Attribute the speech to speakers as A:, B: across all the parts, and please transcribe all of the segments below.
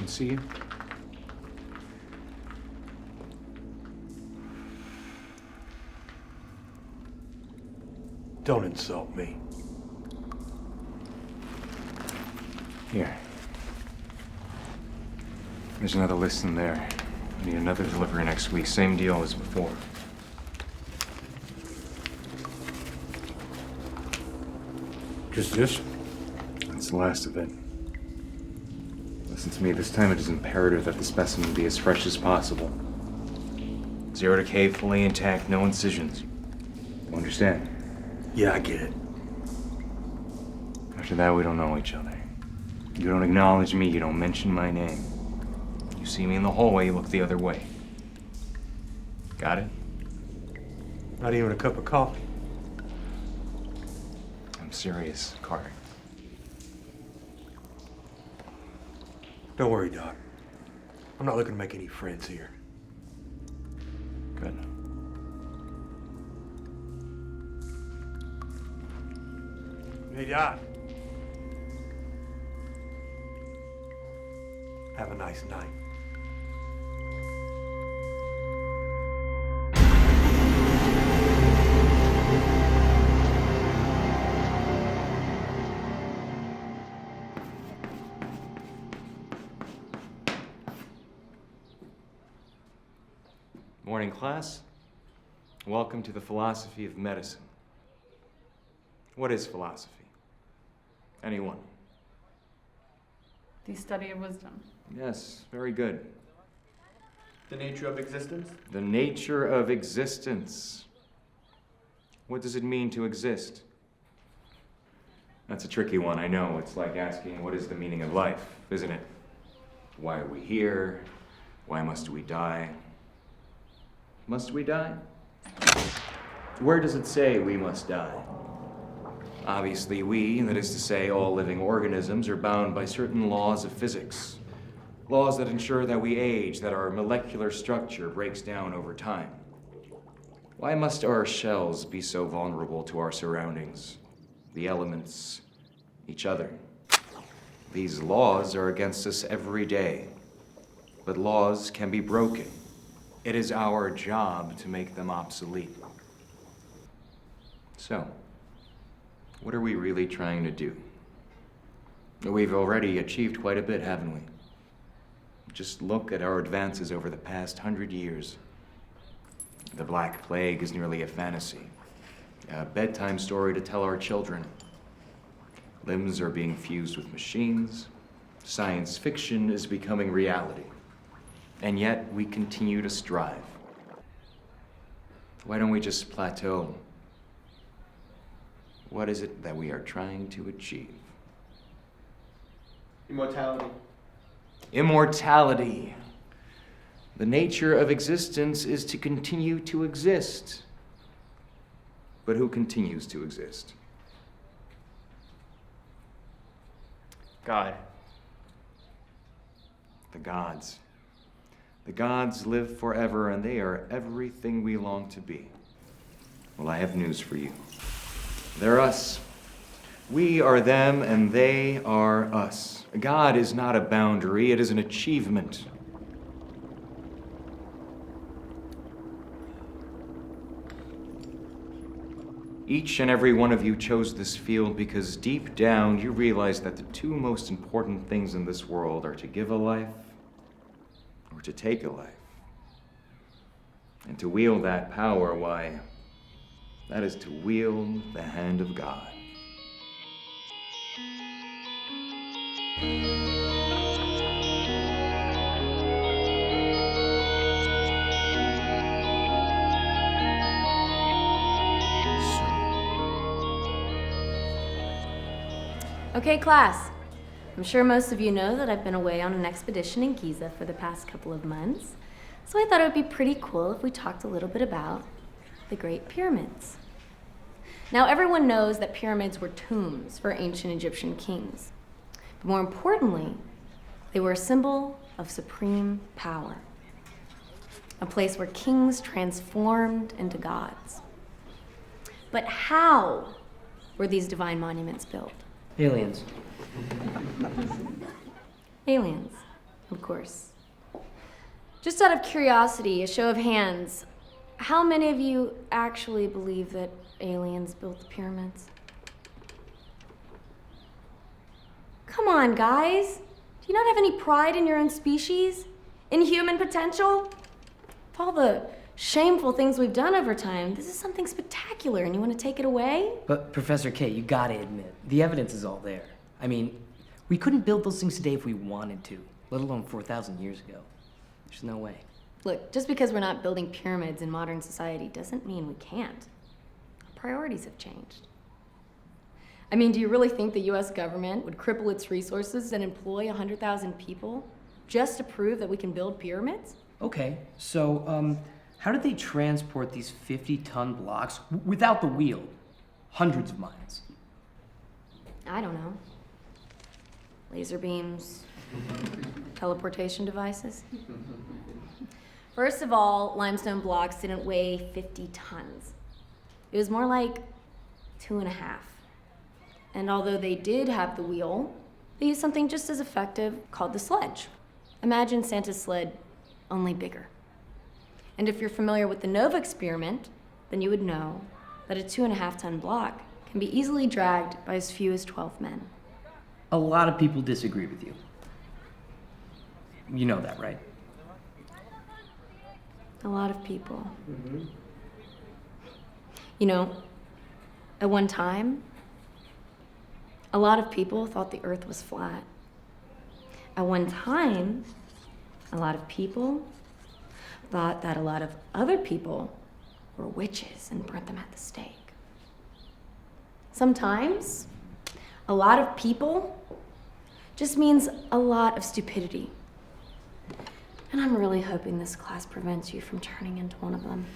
A: Anyone see you?
B: Don't insult me.
A: Here. There's another list in there. I need another delivery next week. Same deal as before.
B: Just this?
A: That's the last of it. Listen to me, this time it is imperative that the specimen be as fresh as possible. 0 decay, fully intact, no incisions. You understand?
B: Yeah, I get it.
A: After that, we don't know each other. You don't acknowledge me, you don't mention my name. You see me in the hallway, you look the other way. Got it?
B: Not even a cup of coffee.
A: I'm serious, Carter.
B: Don't worry, Doc. I'm not looking to make any friends here.
A: Good.
B: Hey, Doc. Have a nice night.
A: Morning, class. Welcome to the philosophy of medicine. What is philosophy? Anyone?
C: The study of wisdom.
A: Yes, very good.
D: The nature of existence?
A: The nature of existence. What does it mean to exist? That's a tricky one, I know. It's like asking, what is the meaning of life, isn't it? Why are we here? Why must we die? Must we die? Where does it say we must die? Obviously, we, that is to say, all living organisms, are bound by certain laws of physics. Laws that ensure that we age, that our molecular structure breaks down over time. Why must our shells be so vulnerable to our surroundings, the elements, each other? These laws are against us every day, but laws can be broken. It is our job to make them obsolete. So, what are we really trying to do? We've already achieved quite a bit, haven't we? Just look at our advances over the past 100 years. The Black Plague is nearly a fantasy, a bedtime story to tell our children. Limbs are being fused with machines. Science fiction is becoming reality. And yet, we continue to strive. Why don't we just plateau? What is it that we are trying to achieve?
D: Immortality.
A: Immortality. The nature of existence is to continue to exist. But who continues to exist?
D: God.
A: The gods. The gods live forever, and they are everything we long to be. Well, I have news for you. They're us. We are them, and they are us. God is not a boundary, it is an achievement. Each and every one of you chose this field because deep down you realize that the two most important things in this world are to give a life or to take a life. And to wield that power, why, that is to wield the hand of God.
E: Okay, class. I'm sure most of you know that I've been away on an expedition in Giza for the past couple of months, so I thought it would be pretty cool if we talked a little bit about the Great Pyramids. Now, everyone knows that pyramids were tombs for ancient Egyptian kings. But more importantly, they were a symbol of supreme power, a place where kings transformed into gods. But how were these divine monuments built?
D: Aliens.
E: Aliens. Of course. Just out of curiosity, a show of hands, how many of you actually believe that aliens built the pyramids? Come on, guys. Do you not have any pride in your own species? In human potential? With all the shameful things we've done over time, this is something spectacular and you want to take it away?
C: But Professor K, you gotta admit, the evidence is all there. I mean, we couldn't build those things today if we wanted to, let alone 4,000 years ago. There's no way.
E: Look, just because we're not building pyramids in modern society doesn't mean we can't. Our priorities have changed. I mean, do you really think the US government would cripple its resources and employ 100,000 people just to prove that we can build pyramids?
C: Okay, so, how did they transport these 50-ton blocks without the wheel? Hundreds of miles.
E: I don't know. Laser beams, teleportation devices. First of all, limestone blocks didn't weigh 50 tons. It was more like 2.5. And although they did have the wheel, they used something just as effective called the sledge. Imagine Santa's sled, only bigger. And if you're familiar with the NOVA experiment, then you would know that a 2.5-ton block can be easily dragged by as few as 12 men.
C: A lot of people disagree with you. You know that, right?
E: A lot of people. You know, at one time, a lot of people thought the earth was flat. At one time, a lot of people thought that a lot of other people were witches and burnt them at the stake. Sometimes, a lot of people just means a lot of stupidity. And I'm really hoping this class prevents you from turning into one of them.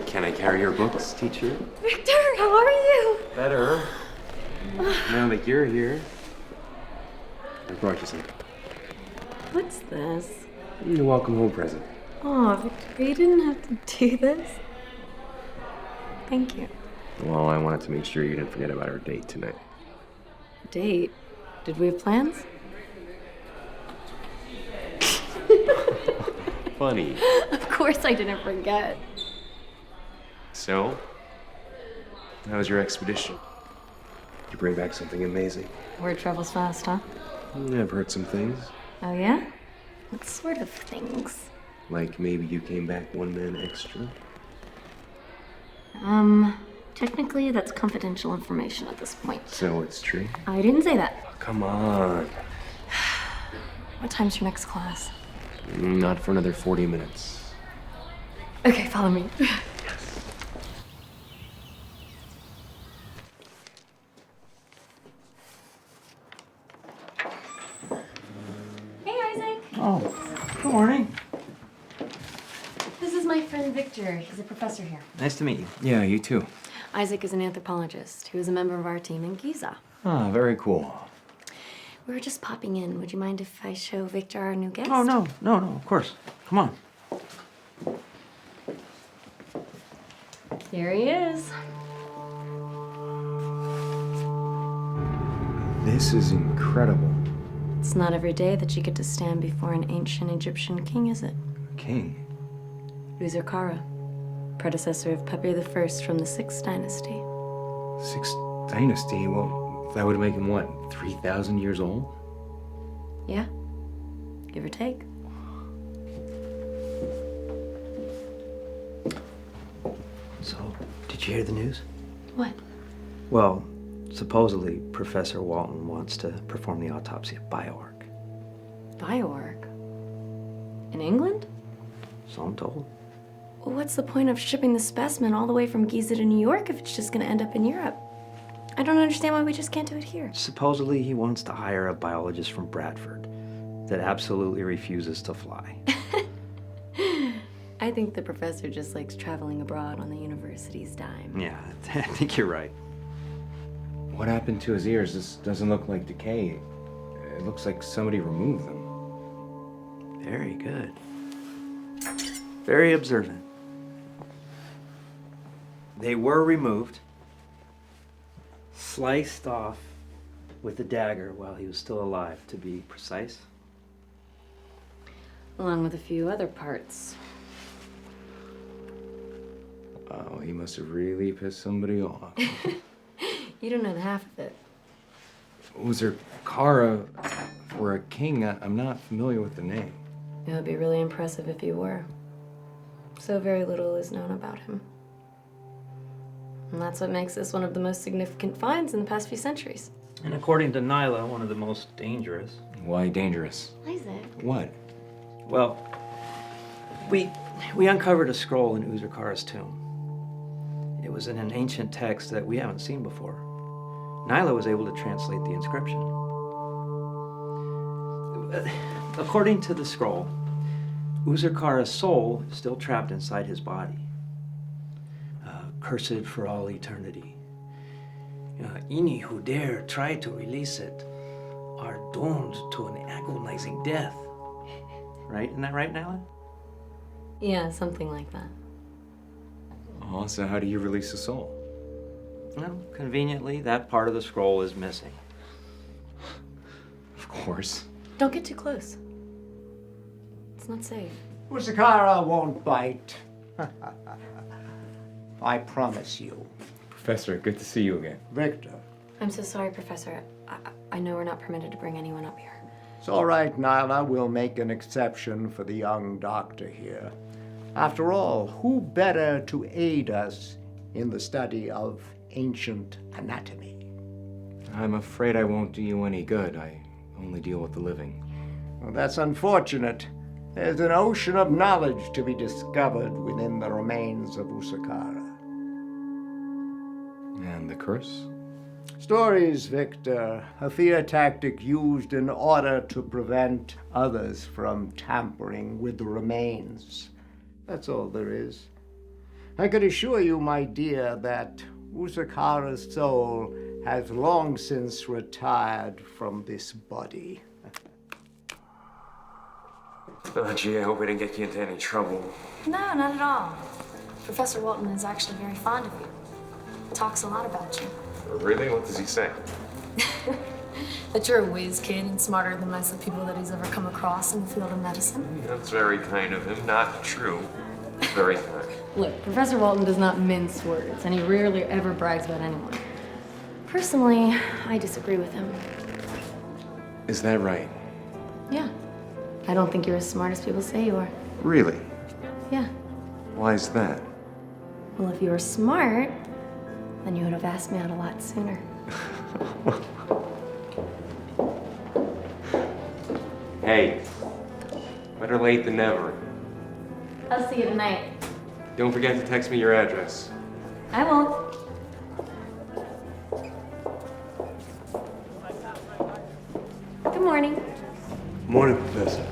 A: Can I carry your books, teacher?
E: Victor, how are you?
A: Better. Now that you're here, I brought you something.
E: What's this?
A: Your welcome home present.
E: Oh, Victor, you didn't have to do this. Thank you.
A: Well, I wanted to make sure you didn't forget about our date tonight.
E: Date? Did we have plans?
A: Funny.
E: Of course I didn't forget.
A: So, how was your expedition? Did you bring back something amazing?
E: Word travels fast, huh?
A: I've heard some things.
E: Oh, yeah? What sort of things?
A: Like maybe you came back one man extra?
E: Technically, that's confidential information at this point.
A: So it's true?
E: I didn't say that.
A: Come on.
E: What time's your next class?
A: Not for another 40 minutes.
E: Okay, follow me. Hey, Isaac.
F: Oh, good morning.
E: This is my friend Victor. He's a professor here.
F: Nice to meet you.
A: Yeah, you too.
E: Isaac is an anthropologist who is a member of our team in Giza.
A: Ah, very cool.
E: We were just popping in. Would you mind if I show Victor our new guest?
F: Oh, no, of course. Come on.
E: Here he is.
A: This is incredible.
E: It's not every day that you get to stand before an ancient Egyptian king, is it?
A: King.
E: Rhyser, predecessor of Pepi I from the 6th dynasty.
A: 6th dynasty? Well, that would make him what, 3,000 years old?
E: Yeah, give or take.
F: So, did you hear the news?
E: What?
F: Well, supposedly Professor Walton wants to perform the autopsy of Bioark.
E: Bioark? In England?
F: So I'm told.
E: Well, what's the point of shipping the specimen all the way from Giza to New York if it's just gonna end up in Europe? I don't understand why we just can't do it here.
F: Supposedly he wants to hire a biologist from Bradford that absolutely refuses to fly.
E: I think the professor just likes traveling abroad on the university's dime.
F: Yeah, I think you're right.
A: What happened to his ears? This doesn't look like decay. It looks like somebody removed them.
F: Very good. Very observant. They were removed, sliced off with a dagger while he was still alive, to be precise.
E: Along with a few other parts.
A: Wow, he must have really pissed somebody off.
E: You don't know the half of it.
A: Kara, for a king, I'm not familiar with the name.
E: It would be really impressive if you were. So very little is known about him. And that's what makes this one of the most significant finds in the past few centuries.
F: And according to Nyla, one of the most dangerous.
A: Why dangerous?
E: Isaac.
A: What?
F: Well, we uncovered a scroll in Uzurkara's tomb. It was in an ancient text that we haven't seen before. Nyla was able to translate the inscription. According to the scroll, Uzurkara's soul is still trapped inside his body. Cursed for all eternity. Any who dare try to release it are doomed to an agonizing death. Right? Isn't that right, Nyla?
E: Yeah, something like that.
A: Oh, so how do you release the soul?
F: Well, conveniently, that part of the scroll is missing.
A: Of course.
E: Don't get too close. It's not safe.
G: Usakara won't bite. I promise you.
A: Professor, good to see you again.
G: Victor.
E: I'm so sorry, Professor. I know we're not permitted to bring anyone up here.
G: It's all right, Nyla. We'll make an exception for the young doctor here. After all, who better to aid us in the study of ancient anatomy?
A: I'm afraid I won't do you any good. I only deal with the living.
G: Well, that's unfortunate. There's an ocean of knowledge to be discovered within the remains of Usakara.
A: And the curse?
G: Stories, Victor. A fear tactic used in order to prevent others from tampering with the remains. That's all there is. I could assure you, my dear, that Usakara's soul has long since retired from this body.
A: Oh, gee, I hope I didn't get you into any trouble.
E: No, not at all. Professor Walton is actually very fond of you. Talks a lot about you.
A: Really? What does he say?
E: That you're a whiz kid and smarter than most of the people that he's ever come across in the field of medicine.
A: That's very kind of him. Not true. Very kind.
E: Look, Professor Walton does not mince words, and he rarely ever brags about anyone. Personally, I disagree with him.
A: Is that right?
E: Yeah. I don't think you're as smart as people say you are.
A: Really?
E: Yeah.
A: Why is that?
E: Well, if you were smart, then you would have asked me out a lot sooner.
A: Hey, better late than never.
E: I'll see you tonight.
A: Don't forget to text me your address.
E: I won't. Good morning.
B: Morning, Professor.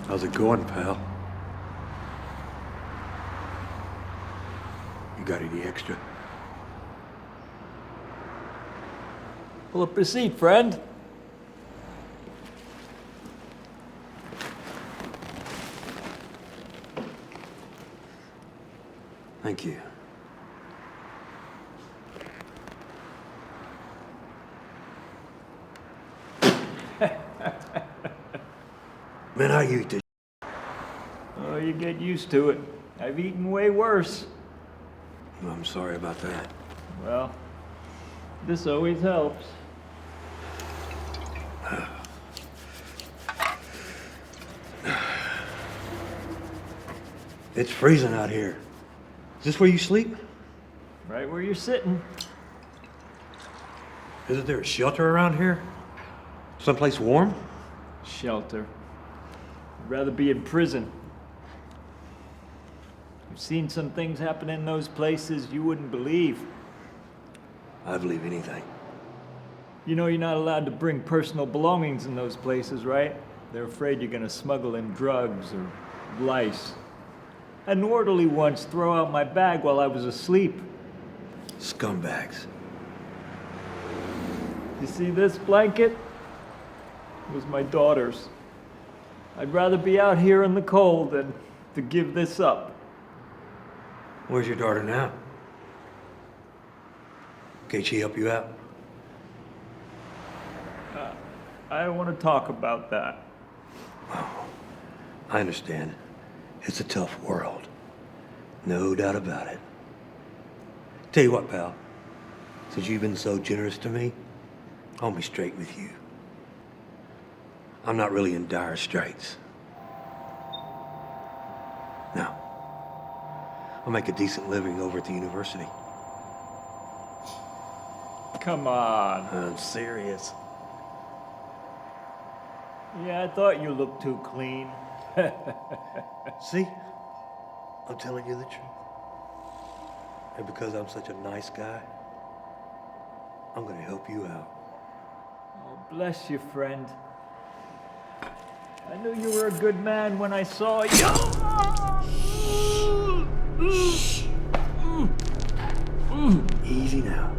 B: How's it going, pal? You got any extra?
H: Pull up a seat, friend.
B: Thank you. Man, I eat this.
H: Oh, you get used to it. I've eaten way worse.
B: I'm sorry about that.
H: Well, this always helps.
B: It's freezing out here. Is this where you sleep?
H: Right where you're sitting.
B: Isn't there a shelter around here? Someplace warm?
H: Shelter. I'd rather be in prison. I've seen some things happen in those places you wouldn't believe.
B: I believe anything.
H: You know you're not allowed to bring personal belongings in those places, right? They're afraid you're gonna smuggle in drugs or lice. Had an orderly once throw out my bag while I was asleep.
B: Scumbags.
H: You see this blanket? It was my daughter's. I'd rather be out here in the cold than to give this up.
B: Where's your daughter now? Can she help you out?
H: I don't want to talk about that.
B: I understand. It's a tough world. No doubt about it. Tell you what, pal. Since you've been so generous to me, I'll be straight with you. I'm not really in dire straits. No. I'll make a decent living over at the university.
H: Come on.
B: I'm serious.
H: Yeah, I thought you looked too clean.
B: See? I'm telling you the truth. And because I'm such a nice guy, I'm gonna help you out.
H: Oh, bless you, friend. I knew you were a good man when I saw you.
B: Easy now.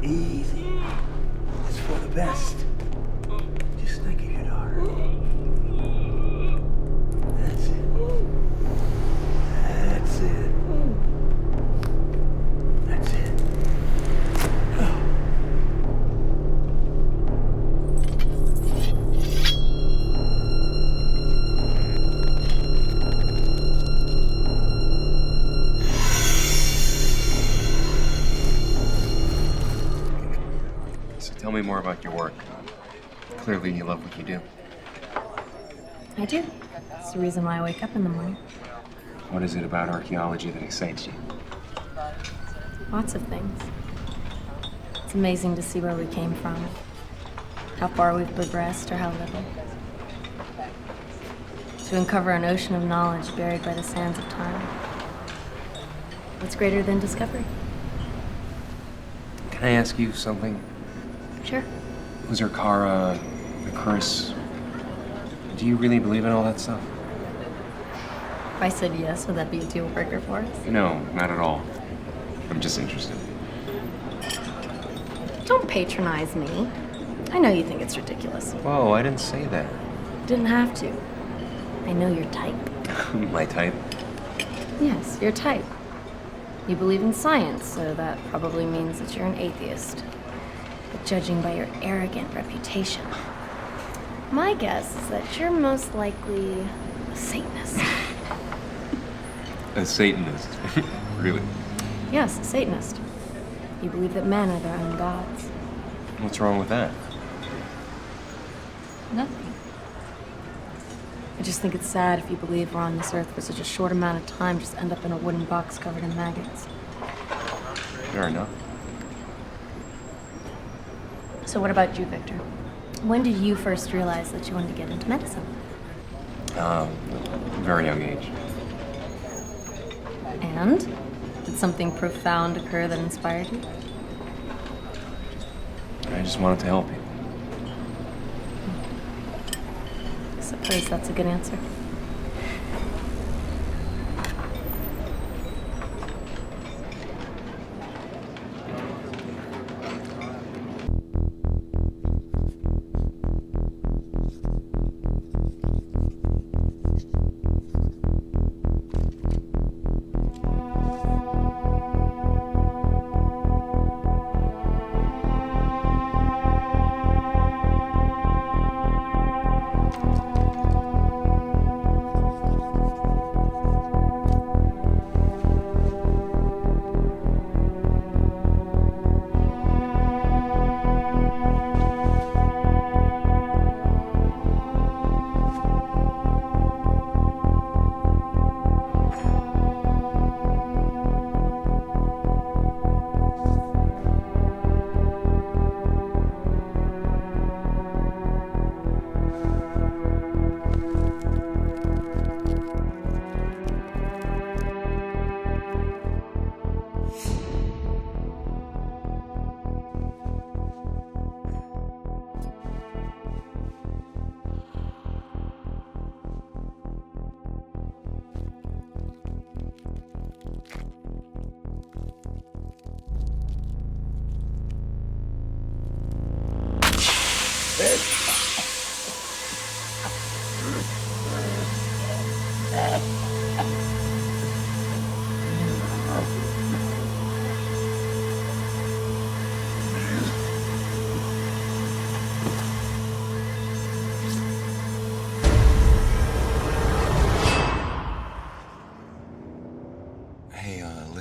B: Easy. It's for the best. Just think of your daughter. That's it. That's it. That's it.
A: So tell me more about your work. Clearly you love what you do.
E: I do. It's the reason why I wake up in the morning.
A: What is it about archaeology that excites you?
E: Lots of things. It's amazing to see where we came from, how far we've progressed or how little. To uncover an ocean of knowledge buried by the sands of time. What's greater than discovery?
A: Can I ask you something?
E: Sure.
A: Was her Kara, the curse? Do you really believe in all that stuff?
E: If I said yes, would that be a deal breaker for us?
A: No, not at all. I'm just interested.
E: Don't patronize me. I know you think it's ridiculous.
A: Whoa, I didn't say that.
E: Didn't have to. I know your type.
A: My type?
E: Yes, your type. You believe in science, so that probably means that you're an atheist. But judging by your arrogant reputation, my guess is that you're most likely a Satanist.
A: A Satanist. Really?
E: Yes, a Satanist. You believe that men are their own gods.
A: What's wrong with that?
E: Nothing. I just think it's sad if you believe we're on this earth for such a short amount of time, just end up in a wooden box covered in maggots.
A: Fair enough.
E: So what about you, Victor? When did you first realize that you wanted to get into medicine?
A: Very young age.
E: And? Did something profound occur that inspired you?
A: I just wanted to help you.
E: I suppose that's a good answer.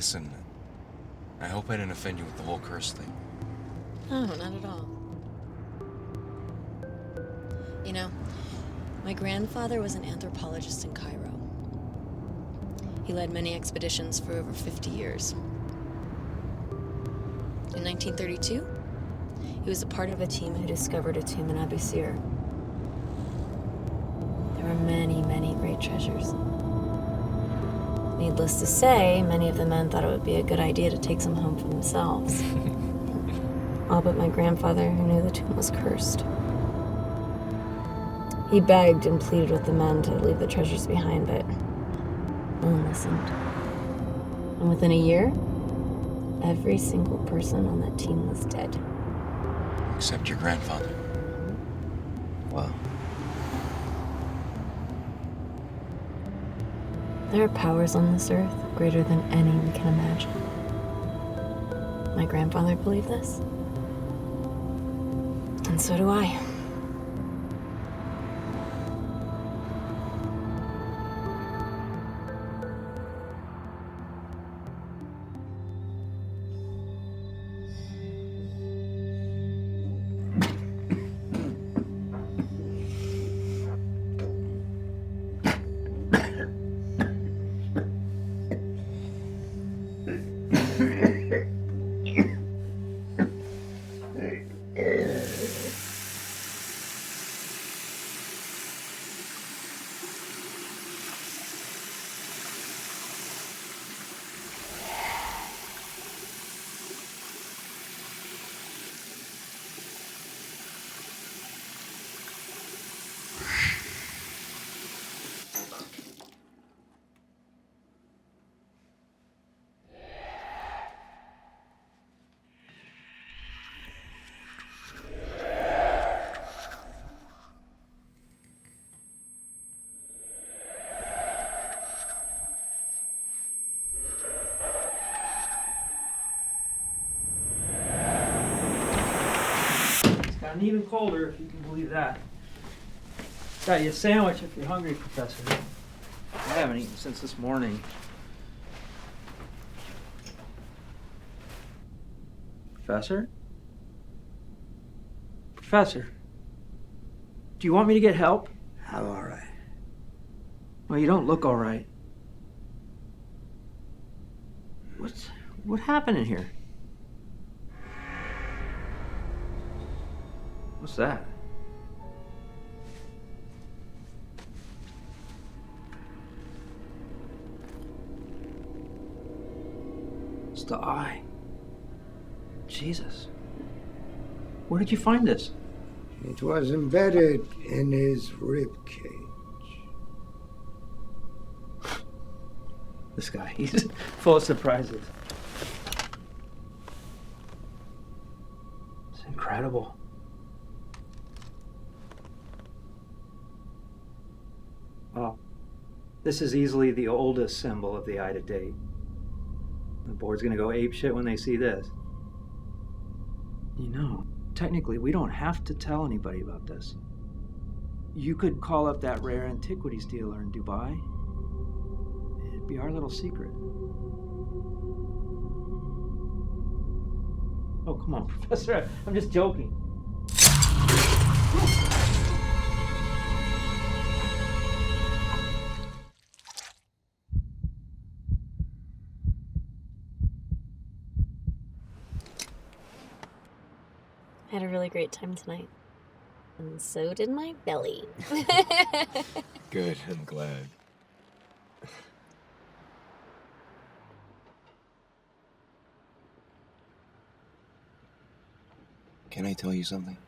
A: Listen, I hope I didn't offend you with the whole curse thing.
I: No, not at all. You know, my grandfather was an anthropologist in Cairo. He led many expeditions for over 50 years. In 1932, he was a part of a team who discovered a tomb in Abu Sir. There were many, many great treasures. Needless to say, many of the men thought it would be a good idea to take some home for themselves. All but my grandfather, who knew the tomb was cursed. He begged and pleaded with the men to leave the treasures behind, but no one listened. And within a year, every single person on that team was dead.
A: Except your grandfather.
F: Wow.
I: There are powers on this earth greater than any we can imagine. My grandfather believed this. And so do I.
F: Gotten even colder, if you can believe that. Got you a sandwich if you're hungry, Professor. I haven't eaten since this morning. Professor? Professor? Do you want me to get help?
B: I'm all right.
F: Well, you don't look all right. What happened in here? What's that? It's the eye. Jesus. Where did you find this?
G: It was embedded in his rib cage.
F: This guy, he's full of surprises. It's incredible. Well, this is easily the oldest symbol of the eye to date. The board's gonna go apeshit when they see this. You know, technically, we don't have to tell anybody about this. You could call up that rare antiquities dealer in Dubai. It'd be our little secret. Oh, come on, Professor. I'm just joking.
I: I had a really great time tonight. And so did my belly.
A: Good, I'm glad. Can I tell you something?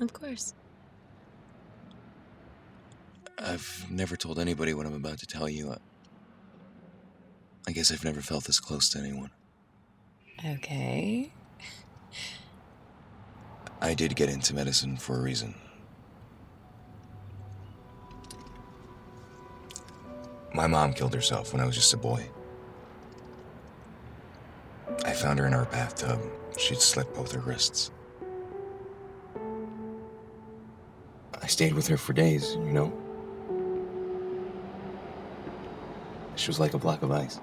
I: Of course.
A: I've never told anybody what I'm about to tell you. I guess I've never felt this close to anyone.
I: Okay.
A: I did get into medicine for a reason. My mom killed herself when I was just a boy. I found her in our bathtub. She'd slit both her wrists. I stayed with her for days, you know? She was like a block of ice.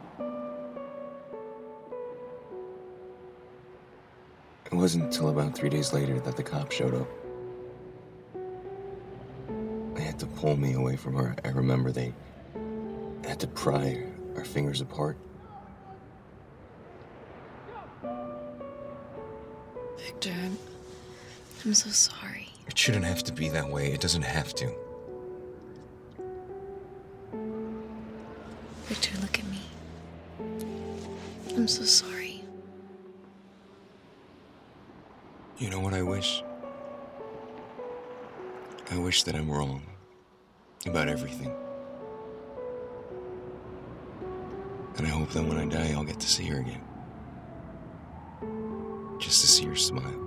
J: It wasn't until about 3 days later that the cops showed up. They had to pull me away from her. I remember they had to pry our fingers apart.
I: Victor, I'm so sorry.
J: It shouldn't have to be that way. It doesn't have to.
I: Victor, look at me. I'm so sorry.
J: You know what I wish? I wish that I'm wrong about everything. And I hope that when I die, I'll get to see her again. Just to see her smile.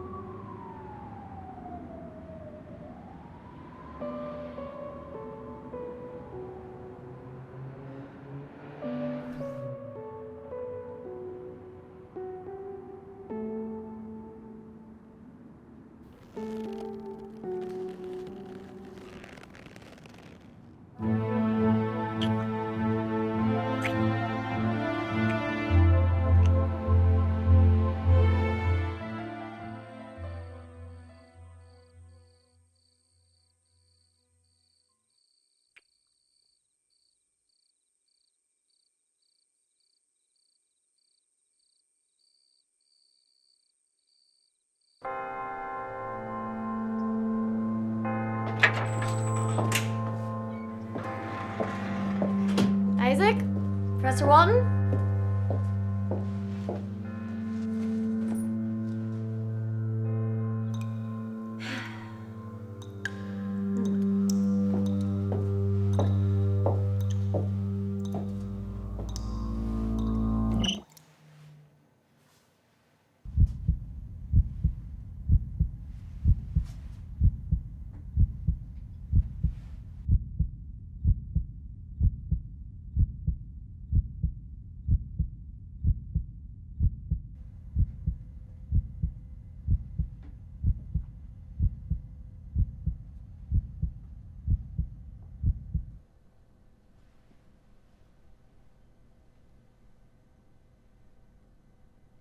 E: Isaac? Professor Walton?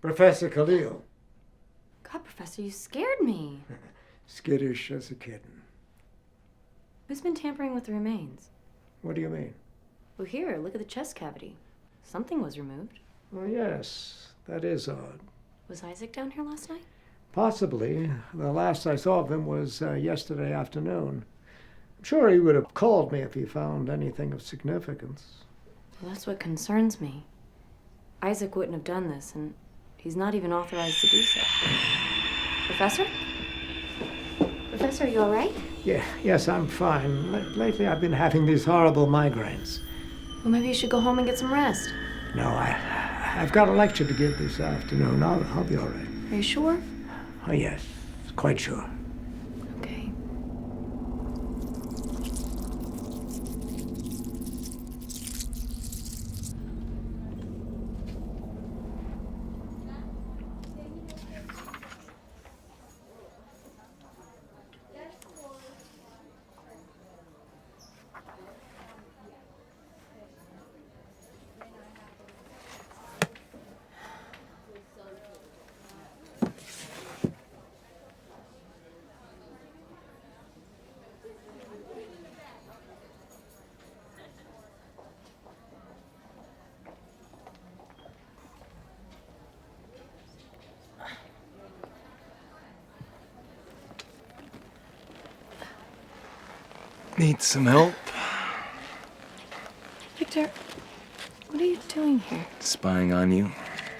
G: Professor Khalil.
E: God, Professor, you scared me.
G: Skittish as a kitten.
E: Who's been tampering with the remains?
G: What do you mean?
E: Well, here, look at the chest cavity. Something was removed.
G: Oh, yes, that is odd.
E: Was Isaac down here last night?
G: Possibly. The last I saw of him was yesterday afternoon. I'm sure he would have called me if he found anything of significance.
E: Well, that's what concerns me. Isaac wouldn't have done this, and he's not even authorized to do so. Professor? Professor, are you all right?
G: Yes, I'm fine. Lately I've been having these horrible migraines.
E: Well, maybe you should go home and get some rest.
G: No, I've got a lecture to give this afternoon. I'll be all right.
E: Are you sure?
G: Oh, yes, quite sure.
E: Okay.
J: Need some help?
E: Victor, what are you doing here?
J: Spying on you.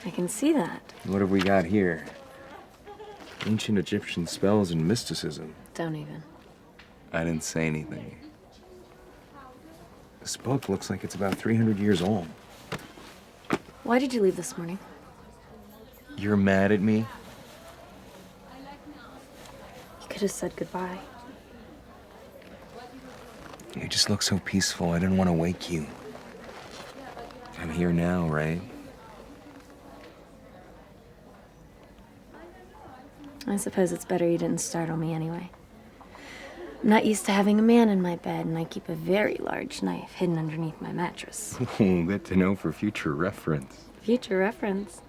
E: I can see that.
J: What have we got here? Ancient Egyptian spells and mysticism.
E: Don't even.
J: I didn't say anything. This book looks like it's about 300 years old.
E: Why did you leave this morning?
J: You're mad at me?
E: You could have said goodbye.
J: You just look so peaceful. I didn't want to wake you. I'm here now, right?
E: I suppose it's better you didn't startle me anyway. I'm not used to having a man in my bed, and I keep a very large knife hidden underneath my mattress.
J: Good to know for future reference.
E: Future reference.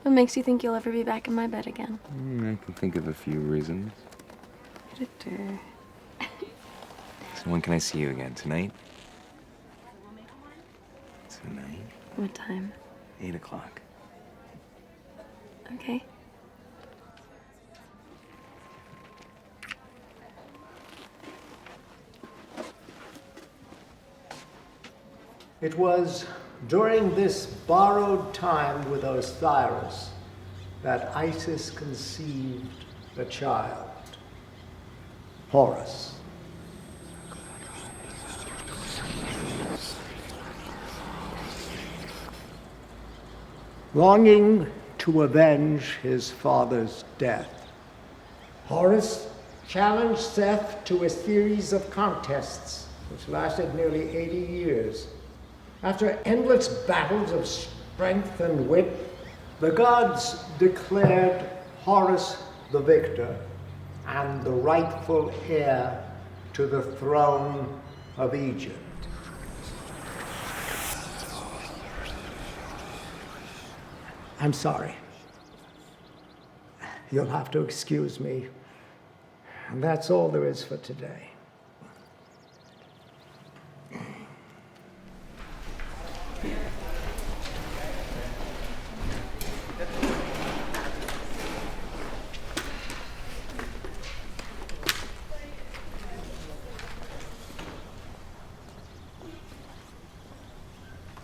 I: What makes you think you'll ever be back in my bed again?
J: I can think of a few reasons.
I: Editor.
J: So when can I see you again? Tonight? Tonight?
I: What time?
J: 8 o'clock.
I: Okay.
G: It was during this borrowed time with Osiris that Isis conceived a child, Horus. Longing to avenge his father's death, Horus challenged Seth to a series of contests which lasted nearly 80 years. After endless battles of strength and wit, the gods declared Horus the victor and the rightful heir to the throne of Egypt. I'm sorry. You'll have to excuse me. And that's all there is for today.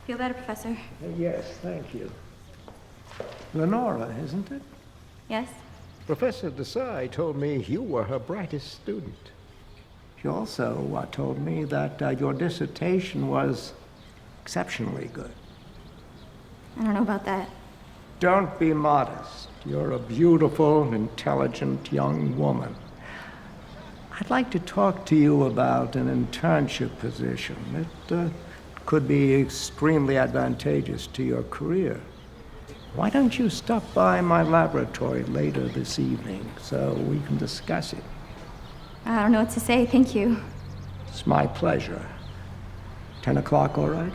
E: Feel better, Professor?
G: Yes, thank you. Lenora, isn't it?
E: Yes?
G: Professor Desai told me you were her brightest student. She also told me that your dissertation was exceptionally good.
E: I don't know about that.
G: Don't be modest. You're a beautiful, intelligent young woman. I'd like to talk to you about an internship position. It could be extremely advantageous to your career. Why don't you stop by my laboratory later this evening so we can discuss it?
E: I don't know what to say, thank you.
G: It's my pleasure. 10 o'clock, all right?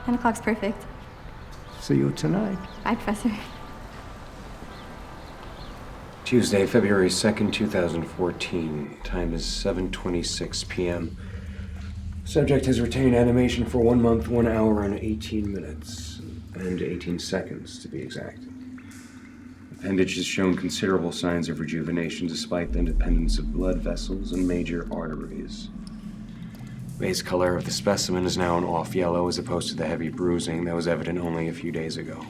E: 10 o'clock's perfect.
G: See you tonight.
E: Bye, Professor.
A: Tuesday, February 2nd, 2014. Time is 7:26 p.m. Subject has retained animation for 1 month, 1 hour, and 18 minutes. And 18 seconds, to be exact. Appendage has shown considerable signs of rejuvenation despite the independence of blood vessels and major arteries. Base color of the specimen is now an off yellow as opposed to the heavy bruising that was evident only a few days ago.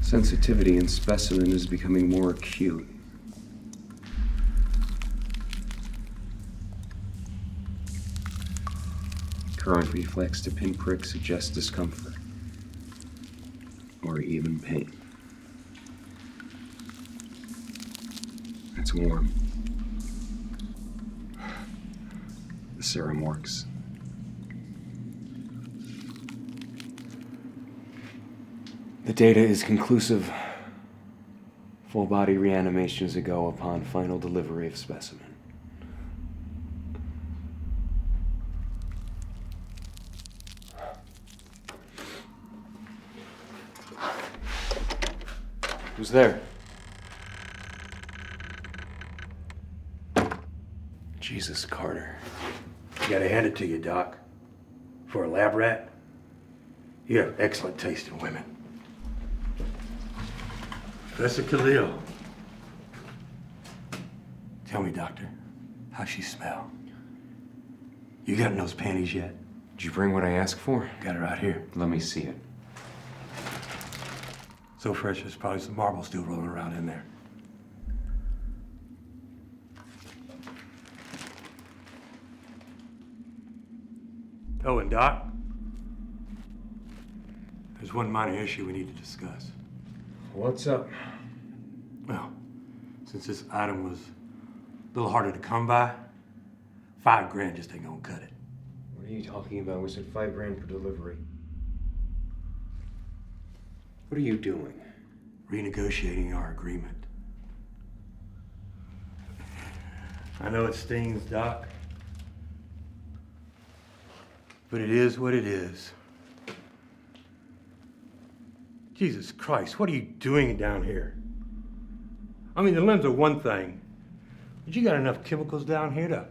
A: Sensitivity in specimen is becoming more acute. Current reflex to pinprick suggests discomfort, or even pain. It's warm. The serum works. The data is conclusive. Full body reanimation is a go upon final delivery of specimen. Who's there? Jesus, Carter.
B: Gotta hand it to you, Doc. For a lab rat, you have excellent taste in women. Professor Khalil. Tell me, Doctor, how's she smell? You got in those panties yet?
A: Did you bring what I asked for?
B: Got it right here.
A: Let me see it.
B: So fresh, there's probably some marble still rolling around in there. Oh, and Doc, there's one minor issue we need to discuss.
A: What's up?
B: Well, since this item was a little harder to come by, $5 grand just ain't gonna cut it.
A: What are you talking about? We said $5 grand for delivery. What are you doing?
B: Renegotiating our agreement. I know it stings, Doc. But it is what it is. Jesus Christ, what are you doing down here? I mean, the limbs are one thing, but you got enough chemicals down here to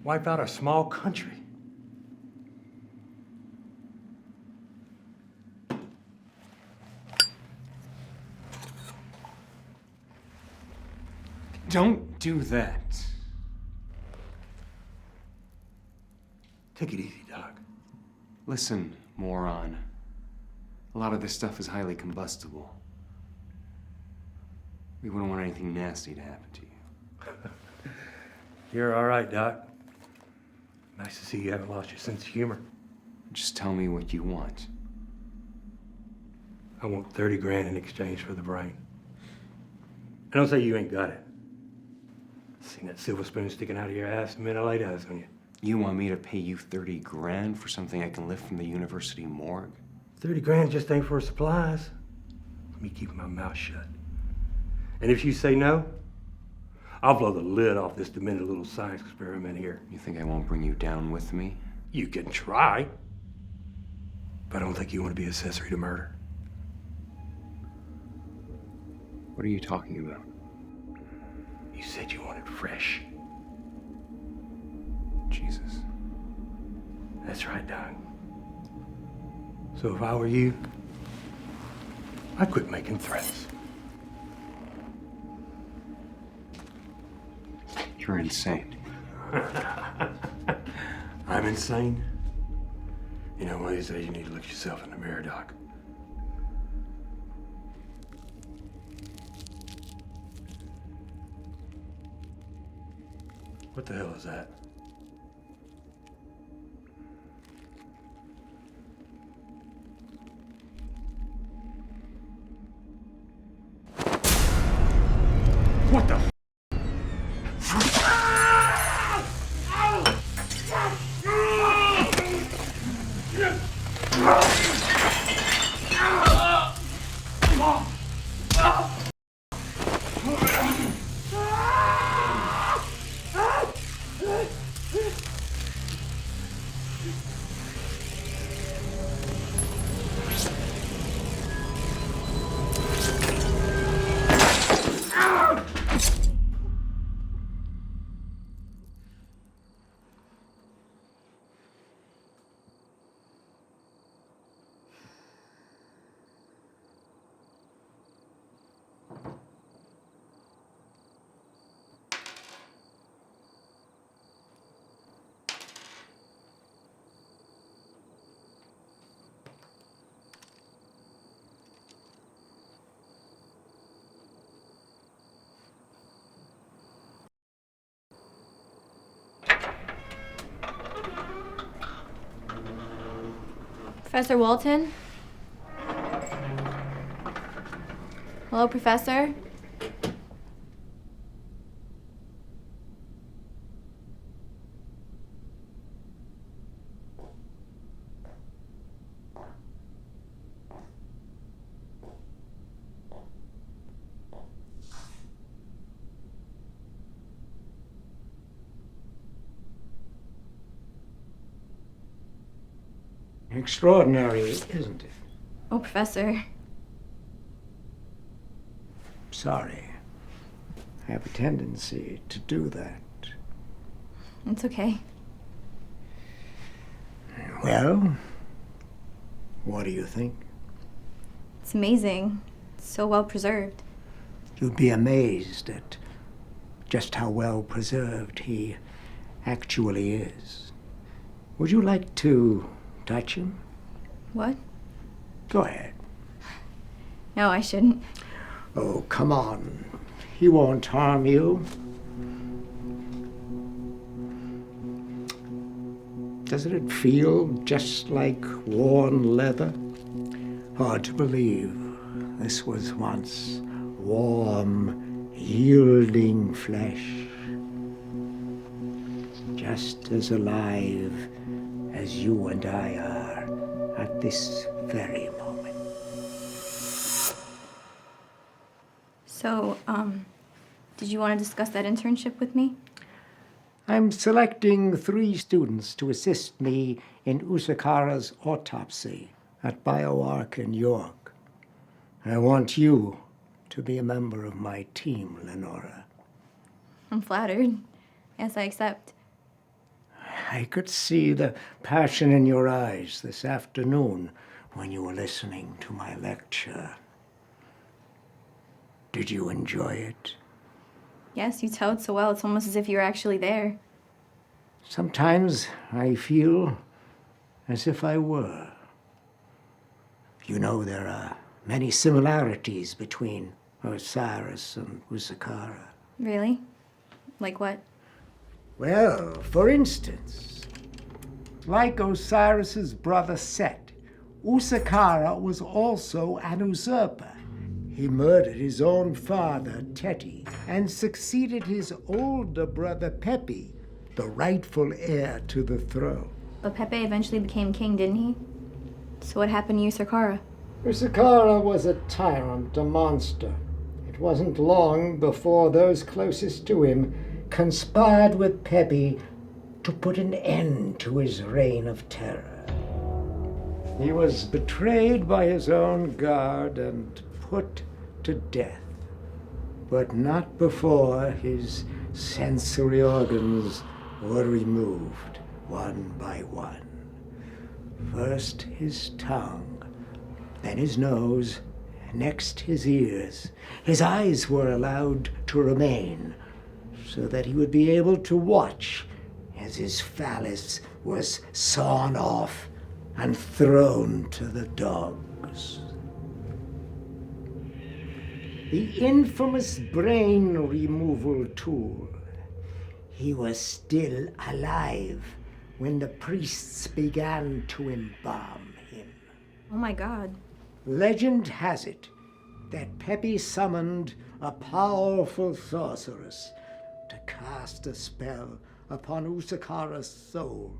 B: wipe out a small country.
A: Don't do that.
B: Take it easy, Doc.
A: Listen, moron. A lot of this stuff is highly combustible. We wouldn't want anything nasty to happen to you.
B: You're all right, Doc. Nice to see you haven't lost your sense of humor.
A: Just tell me what you want.
B: I want 30 grand in exchange for the brain. And don't say you ain't got it. Seen that silver spoon sticking out of your ass the minute I laid eyes on you.
A: You want me to pay you 30 grand for something I can lift from the university morgue?
B: 30 grand just ain't for supplies. Me keeping my mouth shut. And if you say no, I'll blow the lid off this demented little science experiment here.
A: You think I won't bring you down with me?
B: You can try. But I don't think you want to be accessory to murder.
A: What are you talking about?
B: You said you wanted fresh.
A: Jesus.
B: That's right, Doc. So if I were you, I'd quit making threats.
A: You're insane.
B: I'm insane? You know, one of these days you need to look yourself in the mirror, Doc. What the hell is that? What the f?
E: Professor Walton? Hello, Professor?
G: Extraordinary, isn't it?
E: Oh, Professor.
G: Sorry. I have a tendency to do that.
E: It's okay.
G: Well, what do you think?
E: It's amazing. It's so well preserved.
G: You'd be amazed at just how well preserved he actually is. Would you like to touch him?
E: What?
G: Go ahead.
E: No, I shouldn't.
G: Oh, come on. He won't harm you. Doesn't it feel just like worn leather? Hard to believe this was once warm, yielding flesh. Just as alive as you and I are at this very moment.
E: So, did you want to discuss that internship with me?
G: I'm selecting 3 students to assist me in Usakara's autopsy at BioArc in York. I want you to be a member of my team, Lenora.
K: I'm flattered. Yes, I accept.
G: I could see the passion in your eyes this afternoon when you were listening to my lecture. Did you enjoy it?
K: Yes, you tell it so well. It's almost as if you were actually there.
G: Sometimes I feel as if I were. You know, there are many similarities between Osiris and Usakara.
K: Really? Like what?
G: Well, for instance, like Osiris's brother Set, Usakara was also an usurper. He murdered his own father, Teti, and succeeded his older brother, Pepi, the rightful heir to the throne.
K: But Pepe eventually became king, didn't he? So what happened to Usakara?
G: Usakara was a tyrant, a monster. It wasn't long before those closest to him conspired with Pepi to put an end to his reign of terror. He was betrayed by his own guard and put to death, but not before his sensory organs were removed one by one. First his tongue, then his nose, next his ears. His eyes were allowed to remain, so that he would be able to watch as his phallus was sawn off and thrown to the dogs. The infamous brain removal tool. He was still alive when the priests began to embalm him.
K: Oh my God.
G: Legend has it that Pepi summoned a powerful sorceress to cast a spell upon Usakara's soul.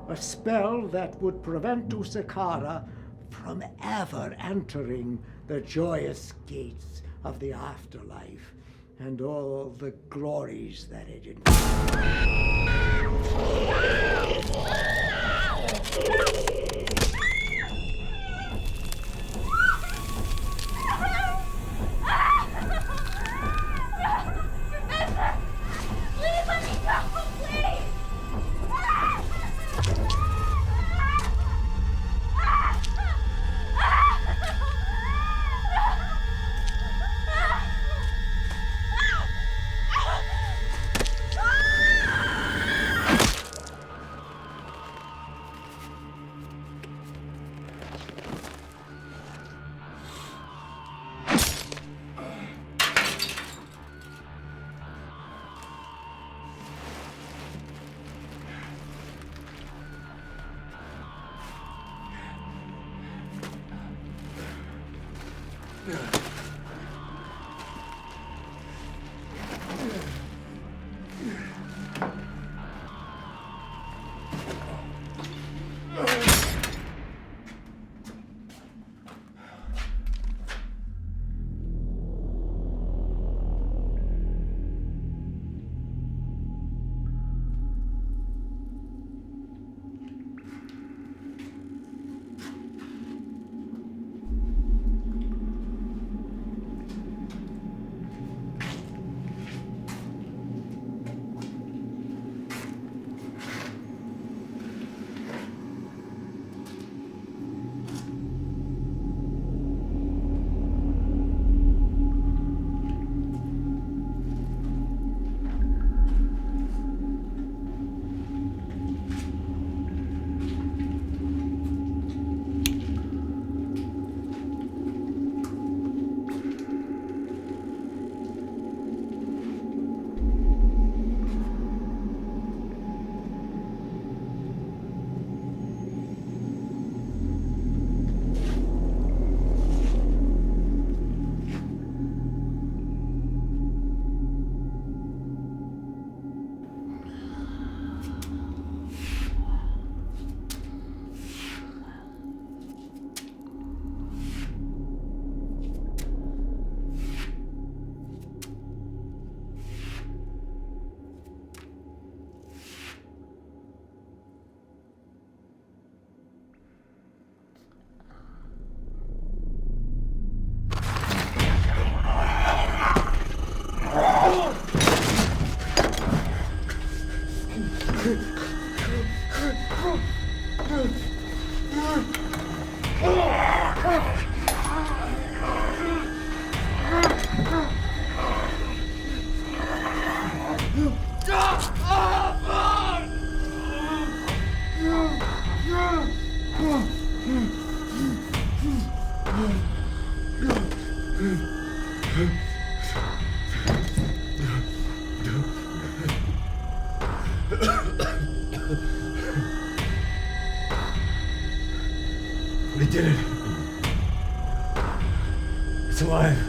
G: A spell that would prevent Usakara from ever entering the joyous gates of the afterlife and all the glories that it
B: alive.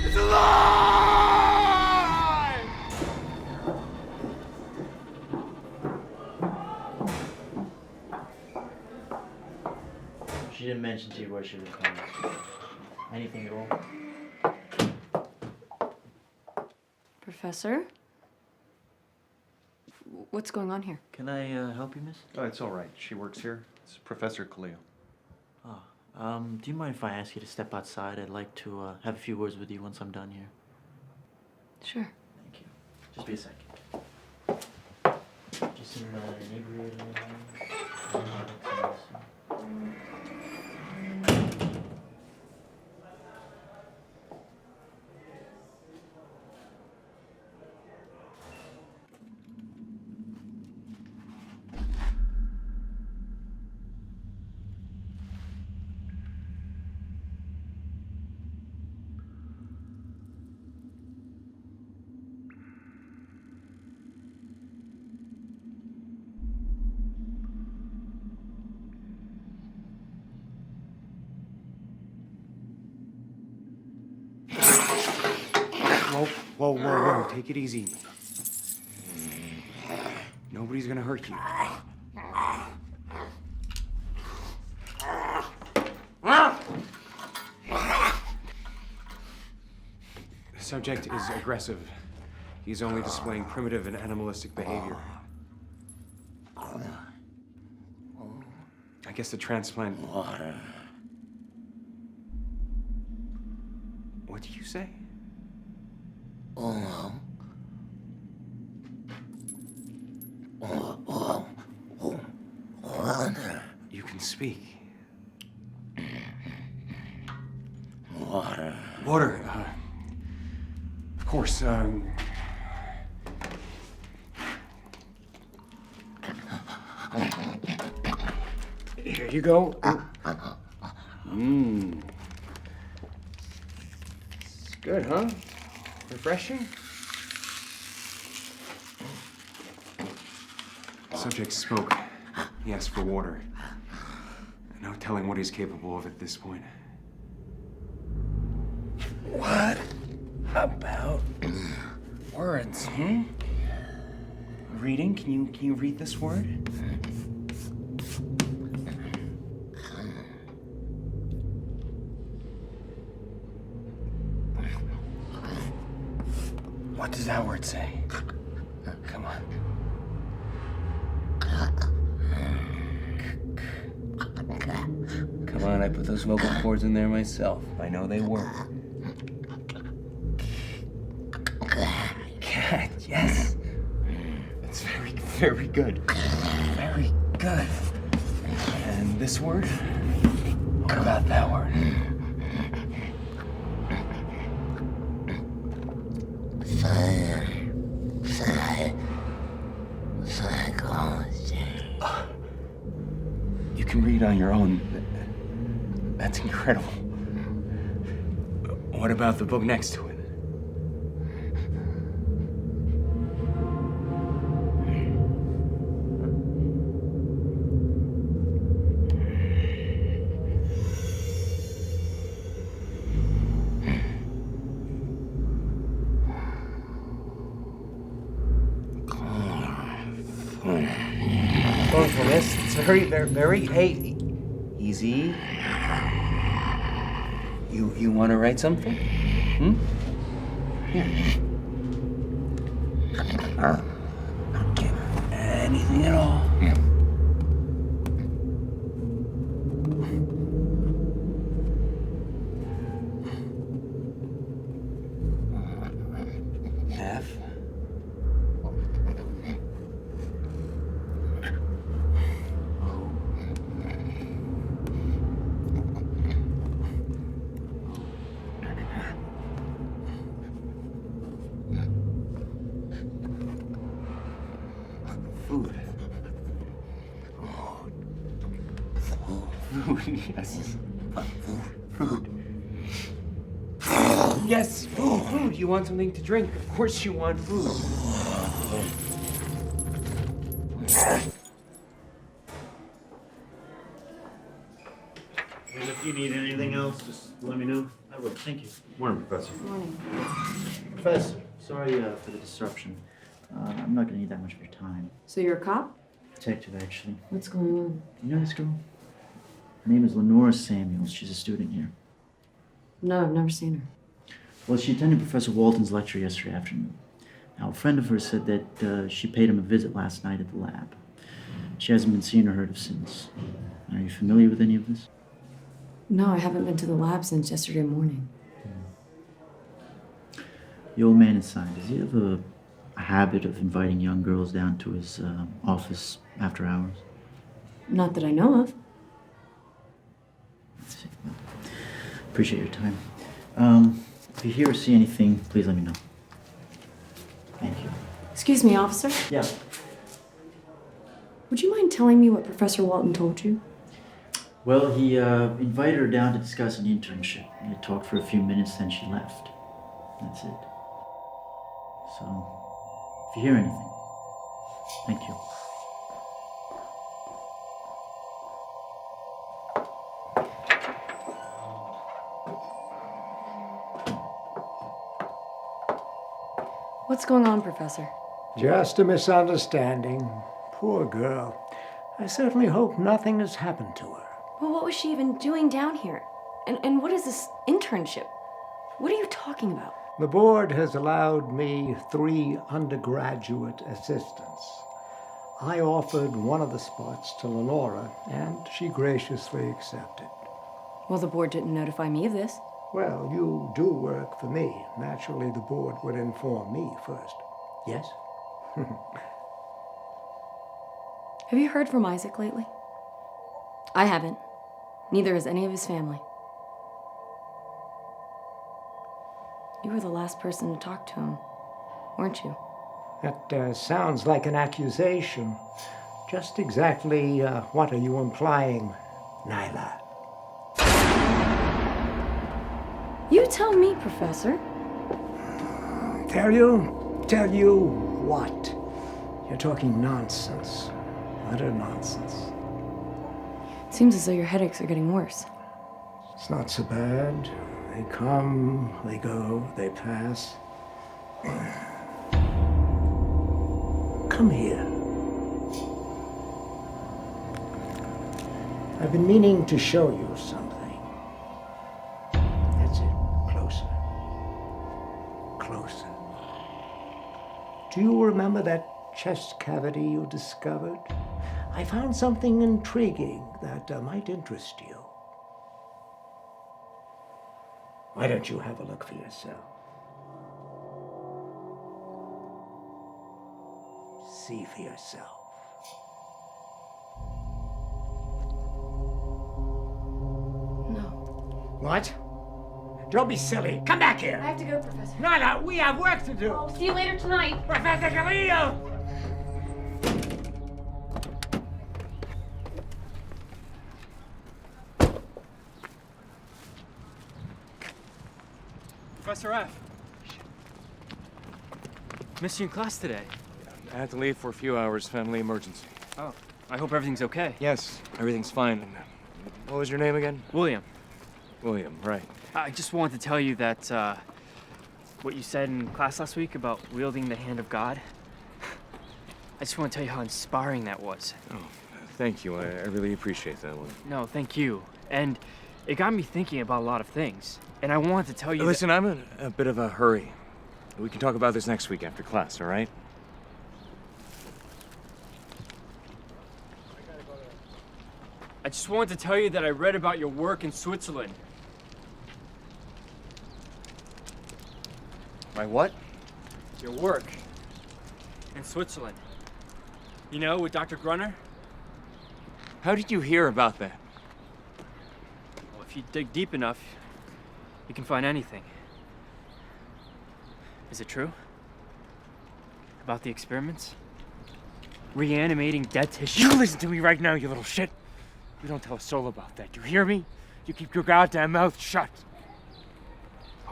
G: It's alive!
L: She didn't mention to you where she was going. Anything at all?
M: Professor? What's going on here?
L: Can I help you, miss?
N: Oh, it's all right. She works here. It's Professor Khalil.
L: Oh, do you mind if I ask you to step outside? I'd like to have a few words with you once I'm done here.
M: Sure.
L: Thank you. Just be a second. Just in inebriated
A: Whoa, whoa, whoa. Take it easy. Nobody's gonna hurt you. The subject is aggressive. He's only displaying primitive and animalistic behavior. I guess the transplant...
G: Water.
A: What did you say?
G: Water.
A: You can speak.
G: Water.
A: Water. Of course. Here you go. It's good, huh? Refreshing? The subject spoke. He asked for water. No telling what he's capable of at this point.
G: What about words,
A: Reading? Can you read this word? What does that word say? Come on. Come on, I put those vocal cords in there myself. I know they work. Cat, yes. That's very, very good. Very good. And this word? What about that word?
G: Psychology.
A: You can read on your own. That's incredible. What about the book next to it? Thoughtfulness. It's very, hey, easy. You want to write something? Here. Anything at all. F. Food. Food, yes. Food. Yes, food. You want something to drink? Of course you want food.
D: Here's a
L: you need anything else, just let me know. I will. Thank you.
N: Morning, Professor.
I: Morning.
L: Professor, sorry for the disruption. I'm not gonna need that much of your time.
I: So you're a cop?
L: Detective, actually.
I: What's going on?
L: You know this girl? Her name is Lenora Samuels. She's a student here.
I: No, I've never seen her.
L: Well, she attended Professor Walton's lecture yesterday afternoon. Now, a friend of hers said that she paid him a visit last night at the lab. She hasn't been seen or heard of since. Are you familiar with any of this?
I: No, I haven't been to the lab since yesterday morning.
L: The old man inside, does he have a habit of inviting young girls down to his office after hours?
I: Not that I know of.
L: Let's see. Well, appreciate your time. If you hear or see anything, please let me know. Thank you.
I: Excuse me, officer.
L: Yeah.
I: Would you mind telling me what Professor Walton told you?
L: Well, he invited her down to discuss an internship. They talked for a few minutes, then she left. That's it. So, if you hear anything, thank you.
I: What's going on, Professor?
G: Just a misunderstanding. Poor girl. I certainly hope nothing has happened to her.
I: Well, what was she even doing down here? And what is this internship? What are you talking about?
G: The board has allowed me 3 undergraduate assistants. I offered one of the spots to Lenora, and she graciously accepted.
I: Well, the board didn't notify me of this.
G: Well, you do work for me. Naturally, the board would inform me first. Yes?
I: Have you heard from Isaac lately? I haven't. Neither has any of his family. You were the last person to talk to him, weren't you?
G: That sounds like an accusation. Just exactly what are you implying, Nyla?
I: You tell me, Professor.
G: Tell you? Tell you what? You're talking nonsense. Utter nonsense.
I: It seems as though your headaches are getting worse.
G: It's not so bad. They come, they go, they pass. Come here. I've been meaning to show you something. That's it. Closer. Closer. Do you remember that chest cavity you discovered? I found something intriguing that might interest you. Why don't you have a look for yourself? See for yourself.
I: No.
G: What? Don't be silly. Come back here.
I: I have to go, Professor.
G: Nyla, we have work to do.
I: I'll see you later tonight.
G: Professor Galileo!
O: Professor F. Missed you in class today.
A: I had to leave for a few hours, family emergency.
O: Oh, I hope everything's okay.
A: Yes, everything's fine. What was your name again?
O: William.
A: William, right.
O: I just wanted to tell you that, what you said in class last week about wielding the hand of God. I just want to tell you how inspiring that was.
A: Oh, thank you. I really appreciate that one.
O: No, thank you. And it got me thinking about a lot of things. And I wanted to tell you
A: Listen, I'm in a bit of a hurry. We can talk about this next week after class, all right?
O: I just wanted to tell you that I read about your work in Switzerland.
A: My what?
O: Your work in Switzerland. You know, with Dr. Grunner?
A: How did you hear about that?
O: Well, if you dig deep enough, you can find anything. Is it true? About the experiments? Reanimating dead tissue?
A: You listen to me right now, you little shit. You don't tell a soul about that. You hear me? You keep your goddamn mouth shut.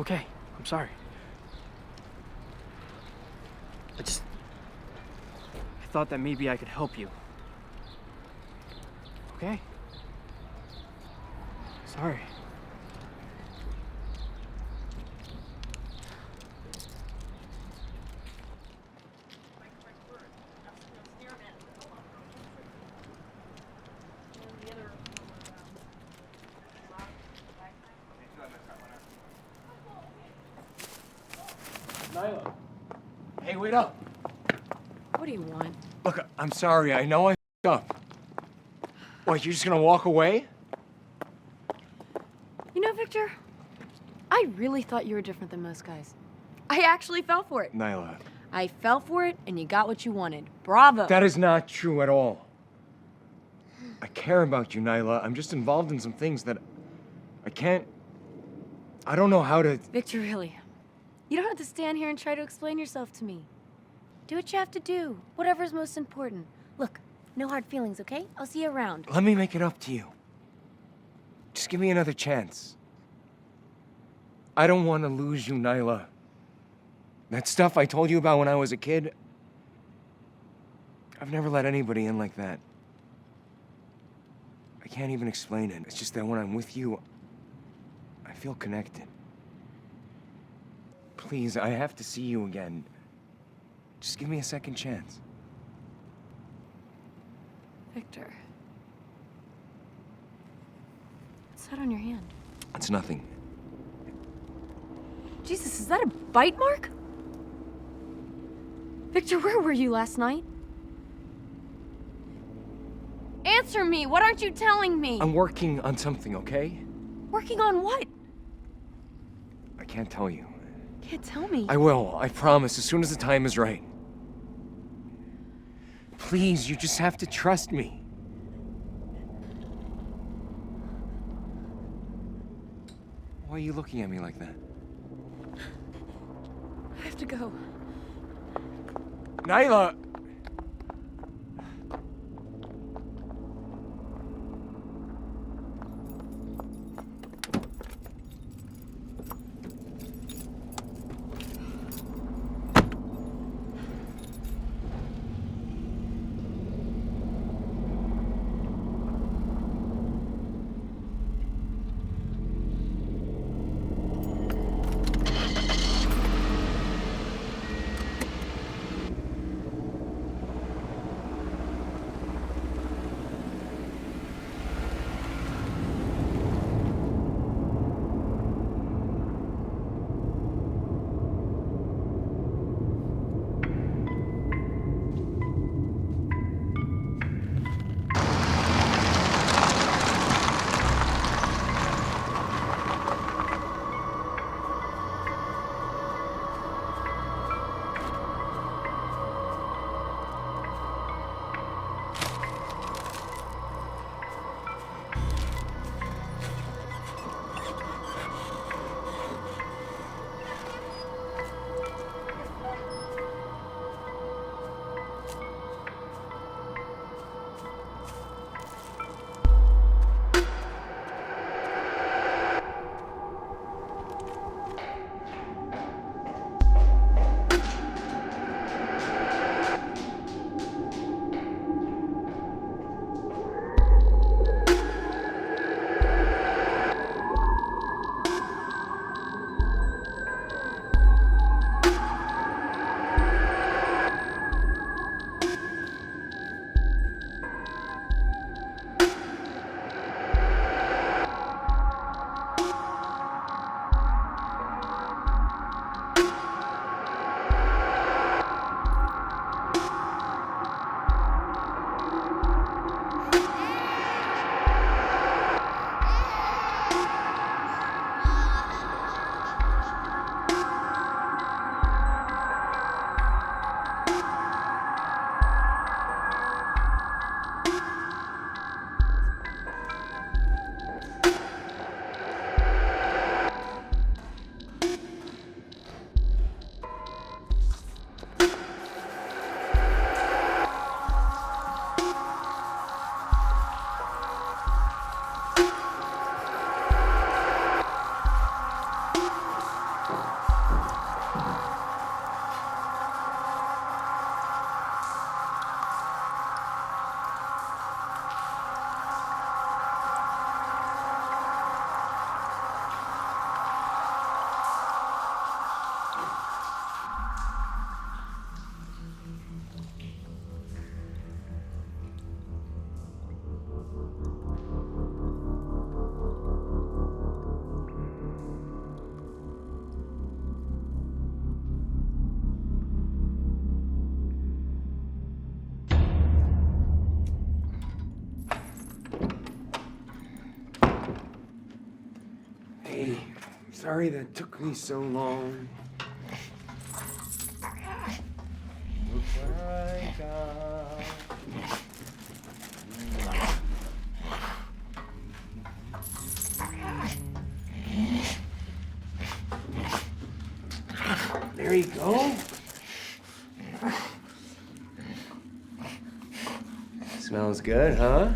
O: Okay, I'm sorry. I thought that maybe I could help you. Okay? So, Sorry.
A: Nyla. Hey, wait up.
M: What do you want?
A: Look, I'm sorry. I know I f***ed up. What, you're just gonna walk away?
M: You know, Victor, I really thought you were different than most guys. I actually fell for it.
A: Nyla.
M: I fell for it, and you got what you wanted. Bravo.
A: That is not true at all. I care about you, Nyla. I'm just involved in some things that I don't know how to...
M: Victor, really. You don't have to stand here and try to explain yourself to me. Do what you have to do. Whatever's most important. Look, no hard feelings, okay? I'll see you around.
A: Let me make it up to you. Just give me another chance. I don't want to lose you, Nyla. That stuff I told you about when I was a kid, I've never let anybody in like that. I can't even explain it. It's just that when I'm with you, I feel connected. Please, I have to see you again. Just give me a second chance.
M: Victor. What's that on your hand?
A: It's nothing.
M: Jesus, is that a bite mark? Victor, where were you last night? Answer me! What aren't you telling me?
A: I'm working on something, okay?
M: Working on what?
A: I can't tell you.
M: Can't tell me.
A: I will, I promise, as soon as the time is right. Please, you just have to trust me. Why are you looking at me like that?
M: I have to go.
A: Nyla! Sorry that took me so long. Look where I got. There you go. Smells good, huh?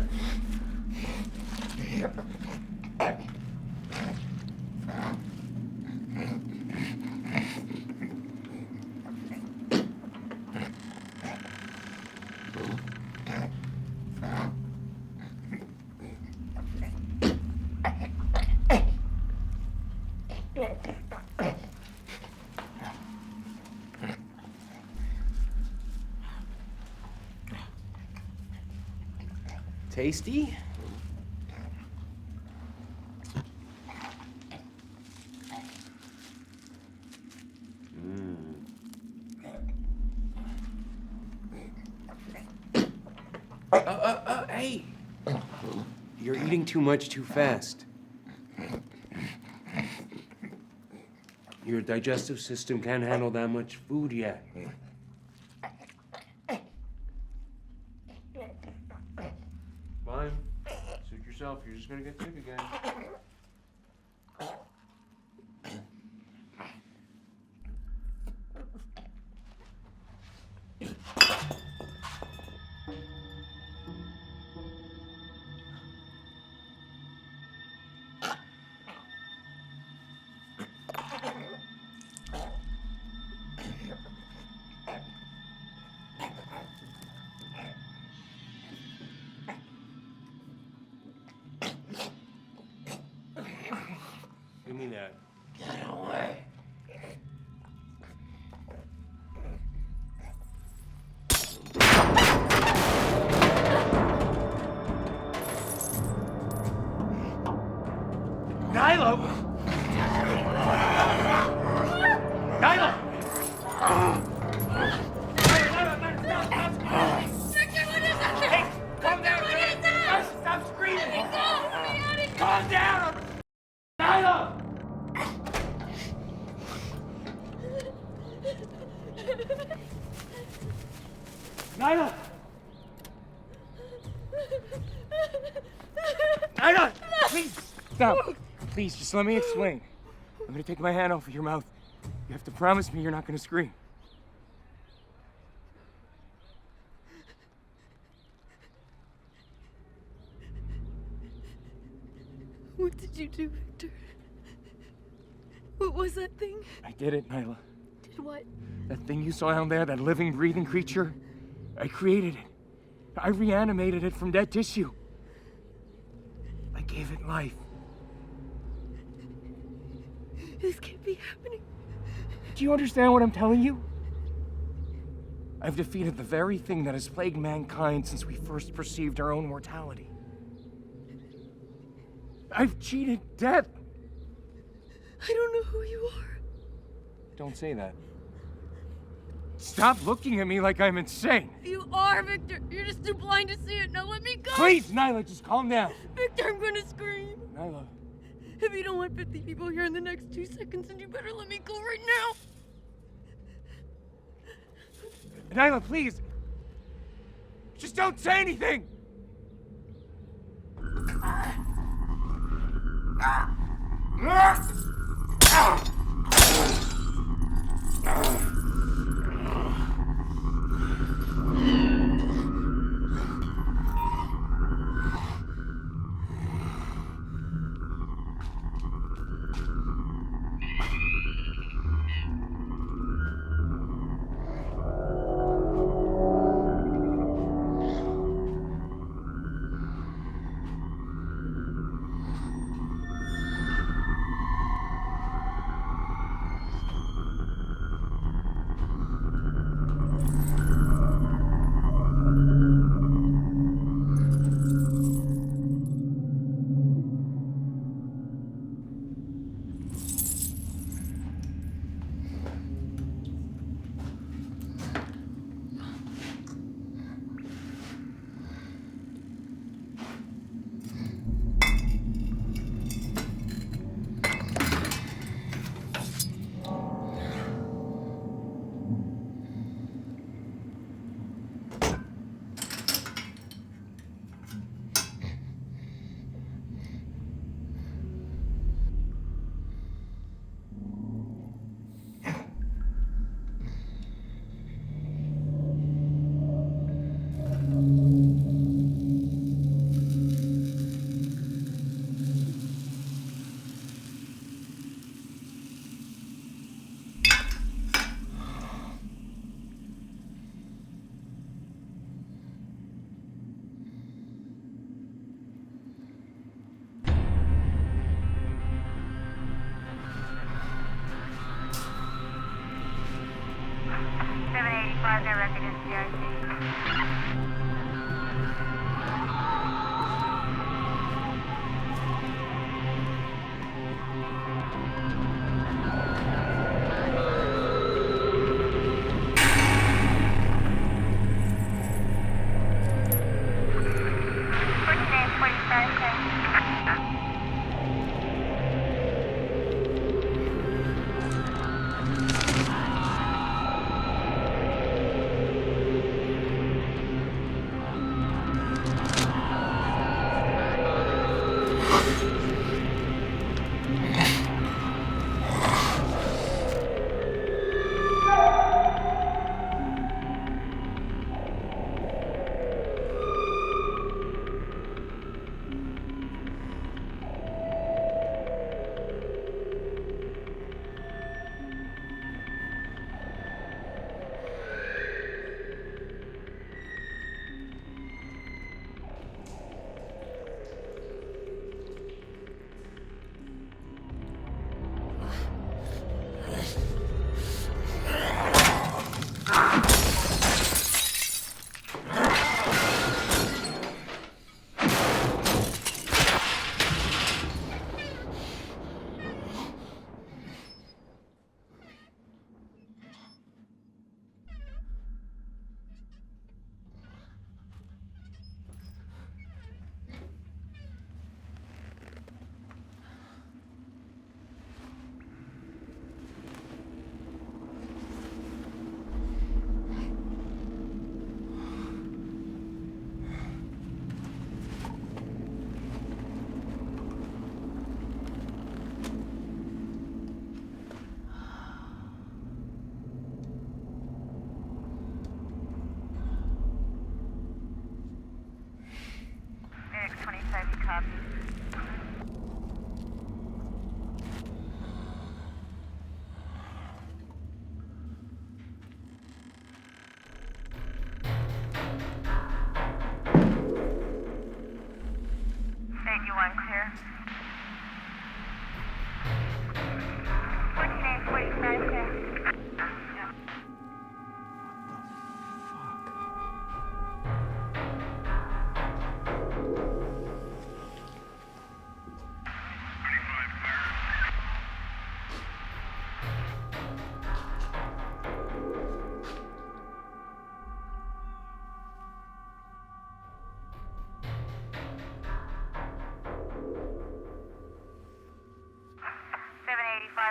A: Tasty? Hey! You're eating too much too fast. Your digestive system can't handle that much food yet. Fine. Suit yourself. You're just gonna get sick again. Give me that. Get away. Nyla! Nyla!
M: Victor, what is that?
A: Hey, calm down.
M: What is that?
A: Stop screaming.
M: Let me go. Let me go.
A: Calm down. Nyla! Nyla! Nyla! Please! Stop! Please, just let me explain. I'm gonna take my hand off of your mouth. You have to promise me you're not gonna scream.
M: What did you do, Victor? What was that thing?
A: I did it, Nyla.
M: Did what?
A: That thing you saw down there, that living, breathing creature, I created it. I reanimated it from dead tissue. I gave it life.
M: This can't be happening.
A: Do you understand what I'm telling you? I've defeated the very thing that has plagued mankind since we first perceived our own mortality. I've cheated death.
M: I don't know who you are.
A: Don't say that. Stop looking at me like I'm insane.
M: You are, Victor. You're just too blind to see it. Now let me go.
A: Please, Nyla, just calm down.
M: Victor, I'm gonna scream.
A: Nyla.
M: If you don't want 50 people here in the next 2 seconds, then you better let me go right now.
A: Nyla, please. Just don't say anything.
P: 785, no record in CIC.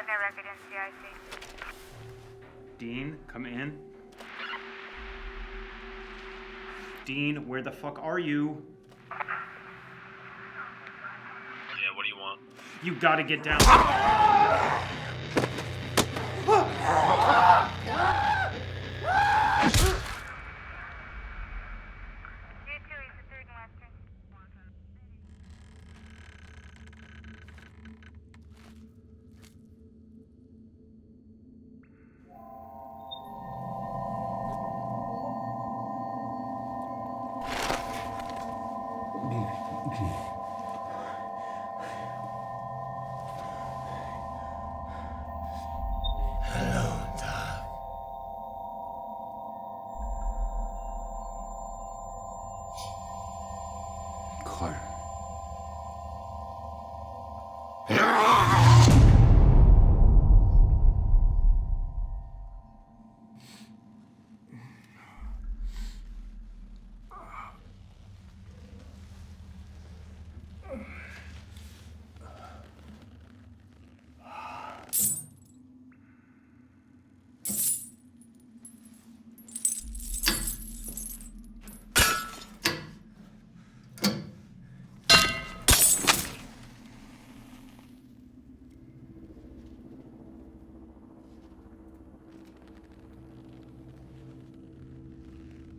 P: No record in CIC.
Q: Dean, come in. Dean, where the fuck are you?
R: Yeah, what do you want?
Q: You gotta get down.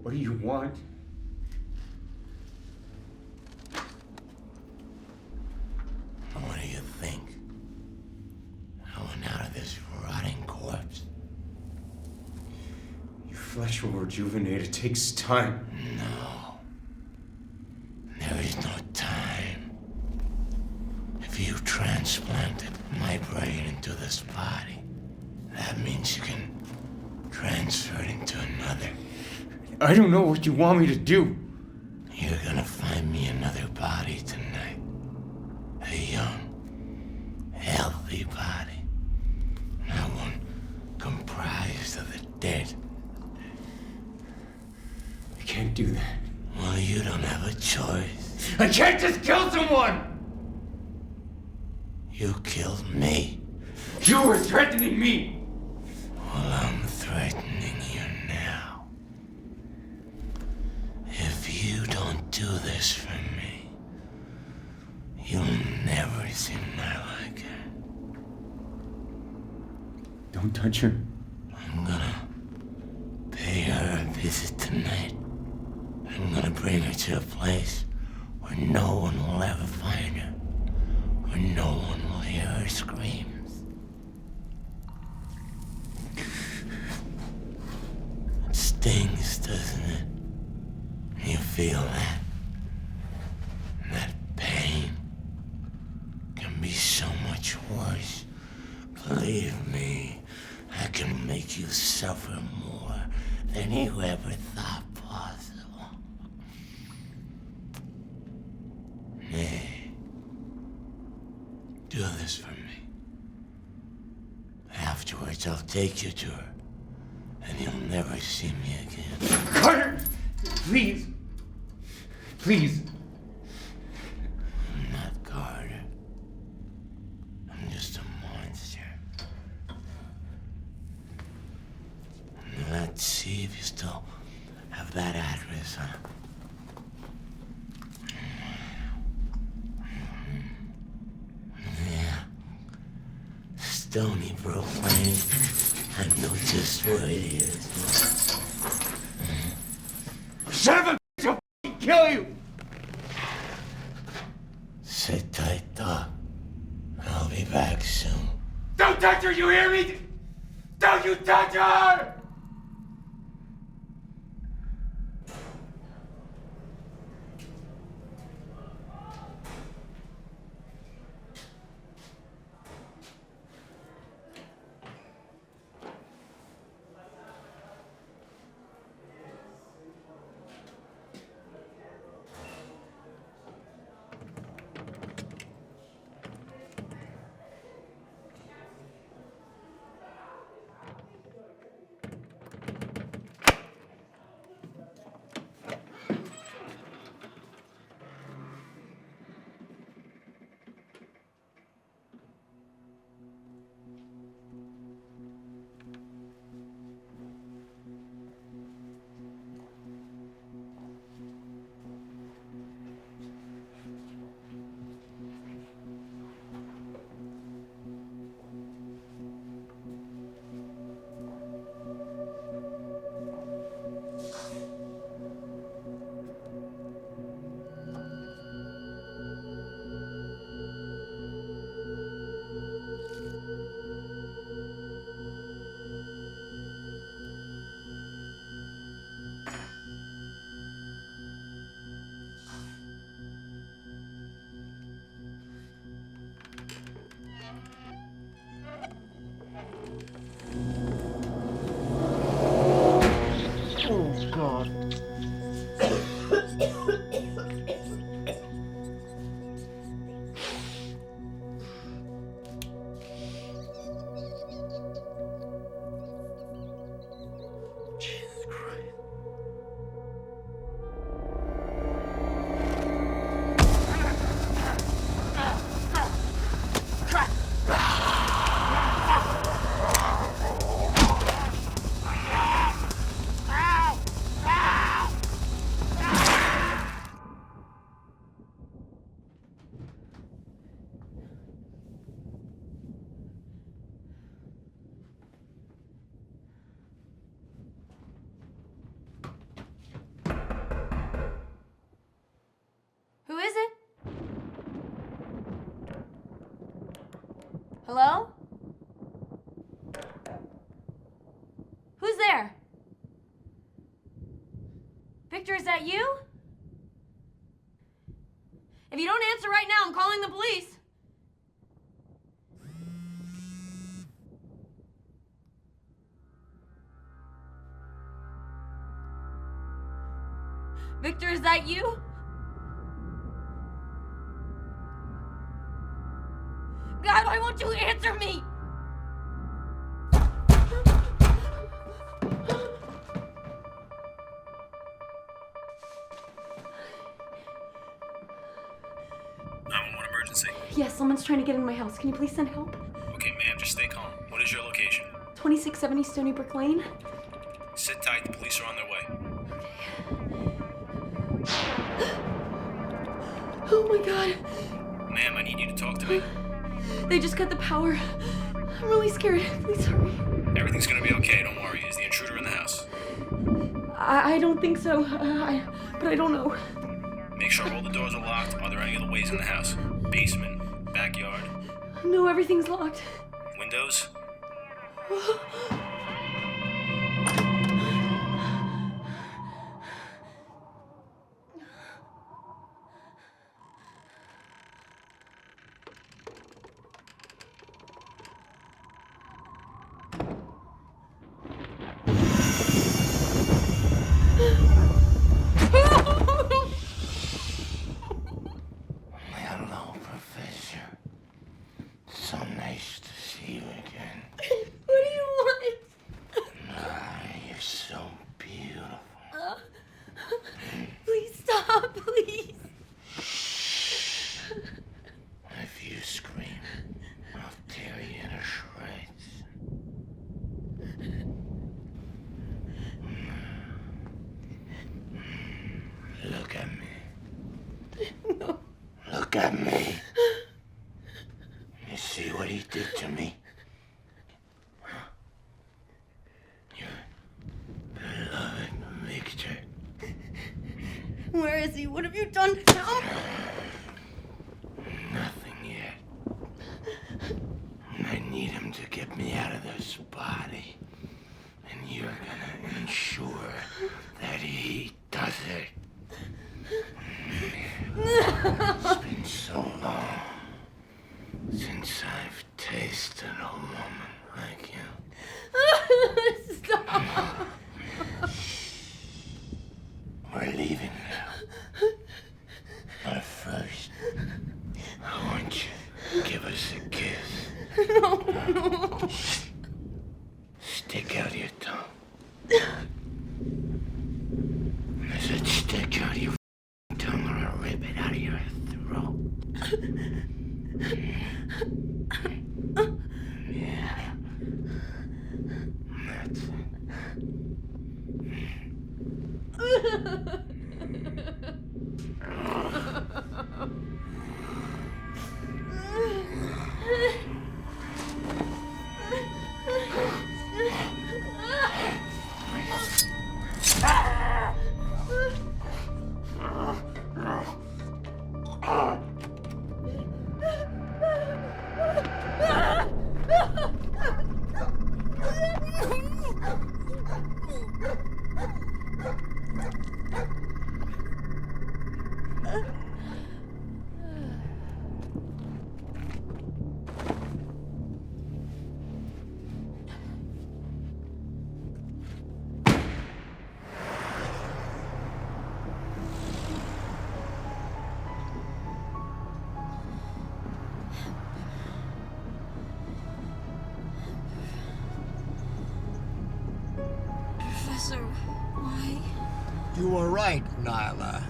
A: What do you want?
S: What do you think? Going out of this rotting corpse?
A: Your flesh will rejuvenate. It takes time.
S: No. There is no time. If you transplanted my brain into this body, that means you can transfer it into another. another.
A: I don't know what you want me to do.
S: You're gonna find me another body tonight. A young, healthy body. Not one comprised of the dead.
A: I can't do that.
S: Well, you don't have a choice.
A: I can't just kill someone!
S: You killed me.
A: You were threatening me!
S: Well, I'm threatening you now. If you don't do this for me, you'll never see my like her.
A: Don't touch her.
S: I'm gonna pay her a visit tonight. I'm gonna bring her to a place where no one will ever find her, where no one will hear her screams. It stings, doesn't it? You feel that? That pain can be so much worse. Believe me, I can make you suffer more than you ever thought possible. Nay, do this for me. Afterwards, I'll take you to her, and you'll never see me again.
A: Carter! Please! Please!
S: I'm not Carter. I'm just a monster. Now, let's see if you still have that address, huh? Yeah. Stony Brook Lane. I know just where it is.
A: Son of a bitch! I'll f***ing kill you!
S: Sit tight, Doc. I'll be back soon.
A: Don't touch her, you hear me? Don't you touch her!
M: Who is it? Hello? Who's there? Victor, is that you? If you don't answer right now, I'm calling the police. Victor, is that you? God, why won't you answer me?
R: Emergency.
M: Yes, someone's trying to get in my house. Can you please send help?
R: Okay, ma'am, just stay calm. What is your location?
M: 2670 Stony Brook Lane.
R: Sit tight, the police are on their way.
M: Oh my god.
R: Ma'am, I need you to talk to me.
M: They just cut the power. I'm really scared. Please hurry.
R: Everything's gonna be okay, don't worry. Is the intruder in the house?
M: I don't think so. But I don't know.
R: Make sure all the doors are locked. Are there any other ways in the house? Basement, backyard,
M: No, everything's locked.
R: windows?
S: Hello, Professor. So nice to see you again.
M: What do you want?
S: You're so beautiful.
M: Please stop, please.
S: If you scream, I'll tear you to shreds. Look at me.
M: No.
S: Look at me. You see what he did to me? Your beloved Victor.
M: Where is he? What have you done now?
S: Nothing yet. I need him to get me out of this body. And you're gonna ensure that he does it. It's been so long since I've tasted a woman like you.
M: Stop.
S: We're leaving now. But first, I want you to give us a kiss.
M: No.
S: Stick out your tongue. I said stick out your tongue or I'll rip it out of your throat. Yeah. That's
M: Professor, why?
G: You were right, Nyla.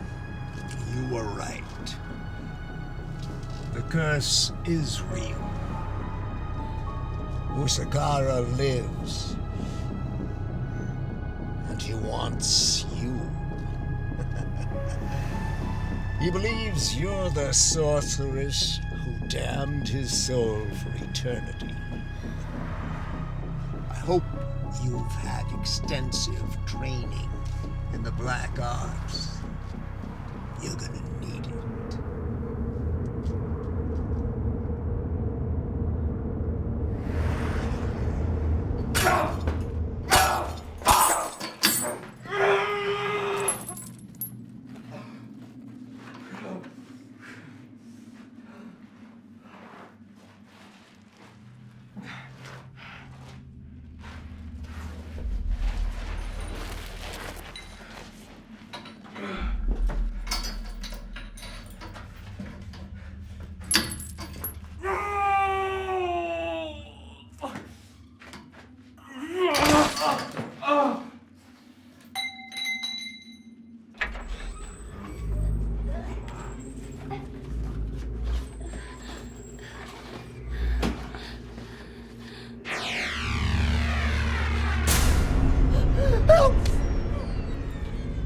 G: You were right. The curse is real. Usagara lives. And he wants you. He believes you're the sorceress who damned his soul for eternity. I hope you've had extensive training in the black arts. You're gonna need it.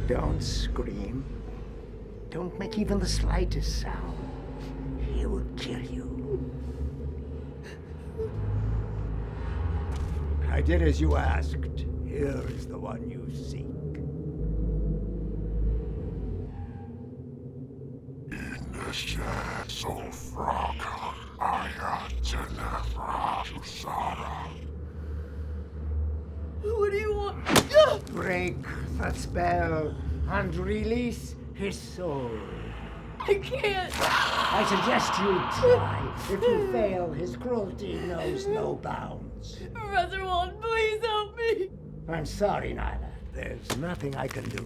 G: Don't scream. Don't make even the slightest sound. He will kill you. I did as you asked. Here is the one you seek.
M: What do you want?
G: Break the spell and release his soul.
M: I can't.
G: I suggest you try. If you fail, his cruelty knows no bounds.
M: Professor Walton, please help me.
G: I'm sorry, Nyla. There's nothing I can do.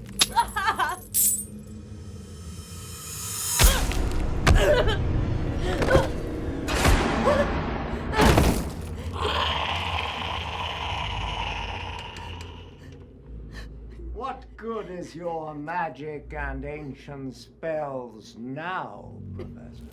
G: What good is your magic and ancient spells now, Professor?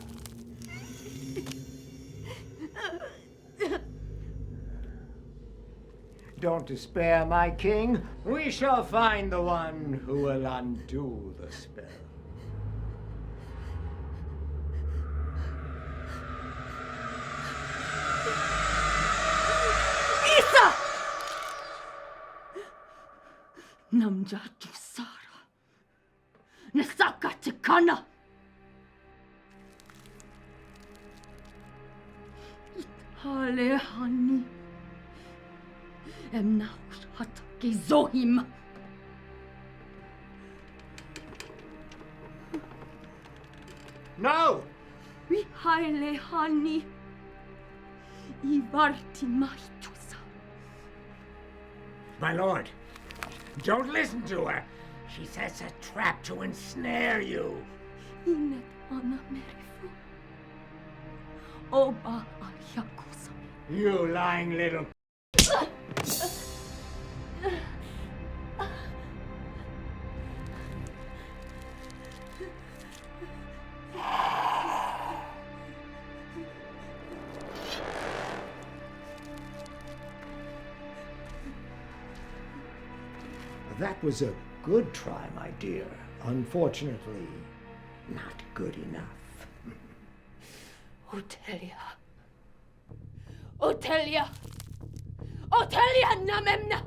G: Don't despair, my king. We shall find the one who will undo the spell.
M: Isa! 남자 두 사람 내 싹같이 가나 이탈레하니 엠나우스 하트기 조힘
G: No!
M: 위할레하니 이바르티마이투사
G: My lord, don't listen to her. She sets a trap to ensnare you.
M: 이넷 아나메리프 오바 아야쿠사
G: You lying little... That was a good try, my dear. Unfortunately, not good enough.
M: 오텔리아 오텔리아 오텔리아 나멤나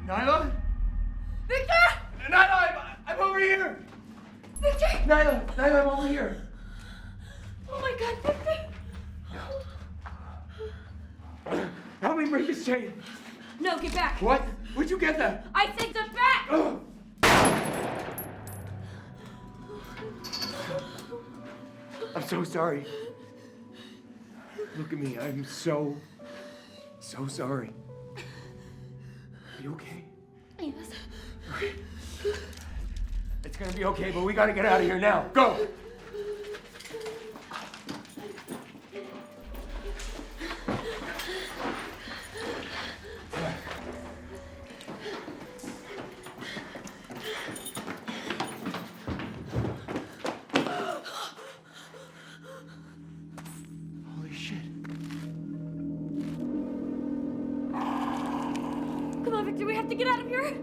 G: Nyla?
M: Victor!
G: Nyla, I'm over here!
M: Victor!
G: Nyla, I'm over here!
M: Oh my god, Victor!
G: Help me break this chain!
M: No, get back!
G: What? Where'd you get that?
M: I said get back!
G: Oh. I'm so sorry. Look at me, I'm so sorry. Are you okay?
M: Yes.
G: It's gonna be okay, but we gotta get out of here now. Go! Holy shit.
M: Come on, Victor, we have to get out of here!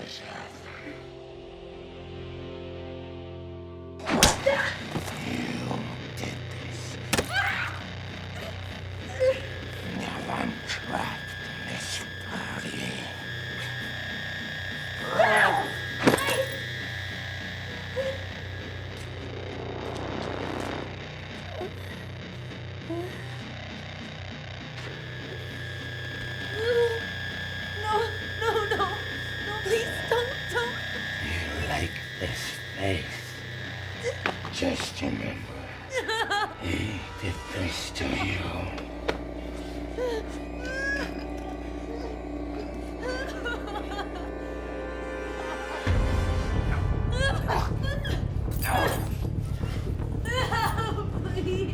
S: yourself. You did this. Now I'm trapped in this body.
M: No, please don't.
S: You like this face? Just remember, he did this to you.
M: Please.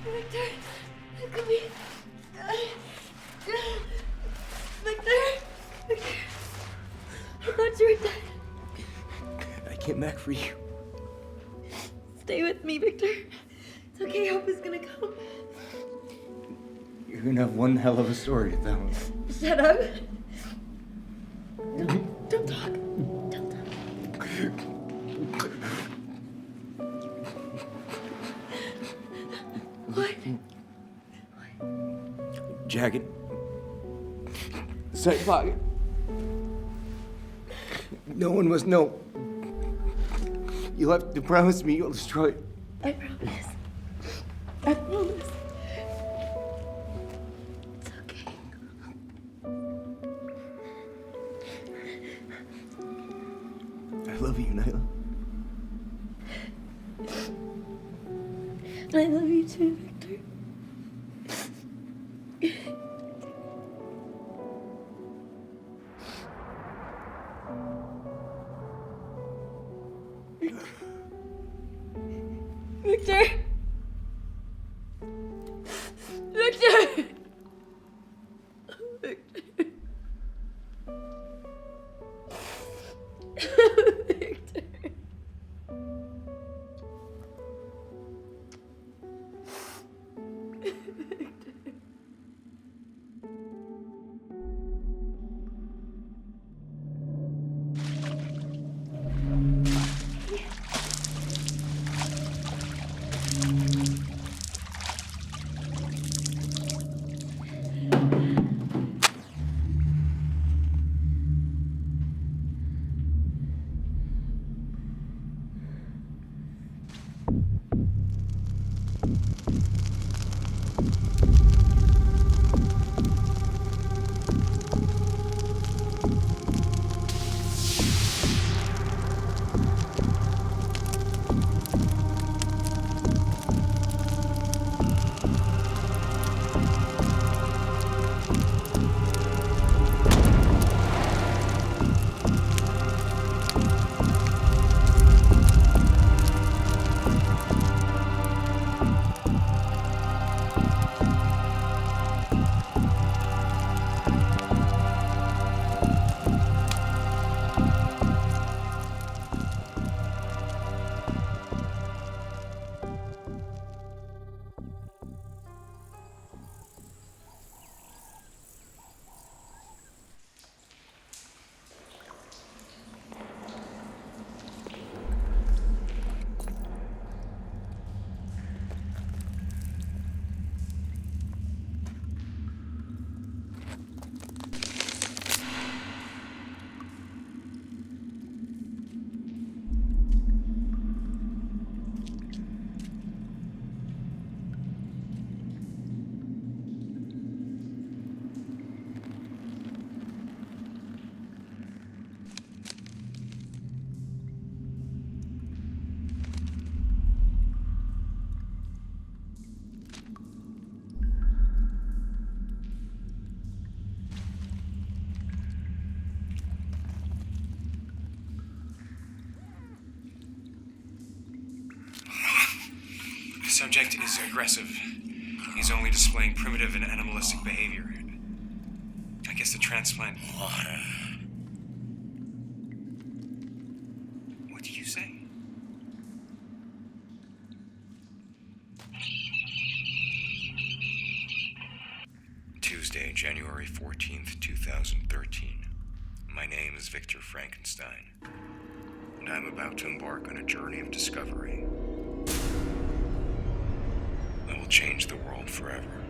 M: Victor, come here. Victor, I thought you were dead.
F: I came back for you.
M: Stay with me, Victor. It's okay, help is gonna come.
F: You're gonna have one hell of a story to tell.
M: Shut up. Don't talk. Don't talk. What?
F: Jacket. Side pocket. No one must know. You'll have to promise me you'll destroy it.
M: I promise. I promise. It's okay.
F: I love you, Nyla.
M: I love you too, Victor. Victor! Victor! Victor.
A: subject is aggressive. He's only displaying primitive and animalistic behavior. I guess the transplant...
S: Water.
A: What do you say? Tuesday, January 14th, 2013. My name is Victor Frankenstein, and I'm about to embark on a journey of discovery that will change the world forever.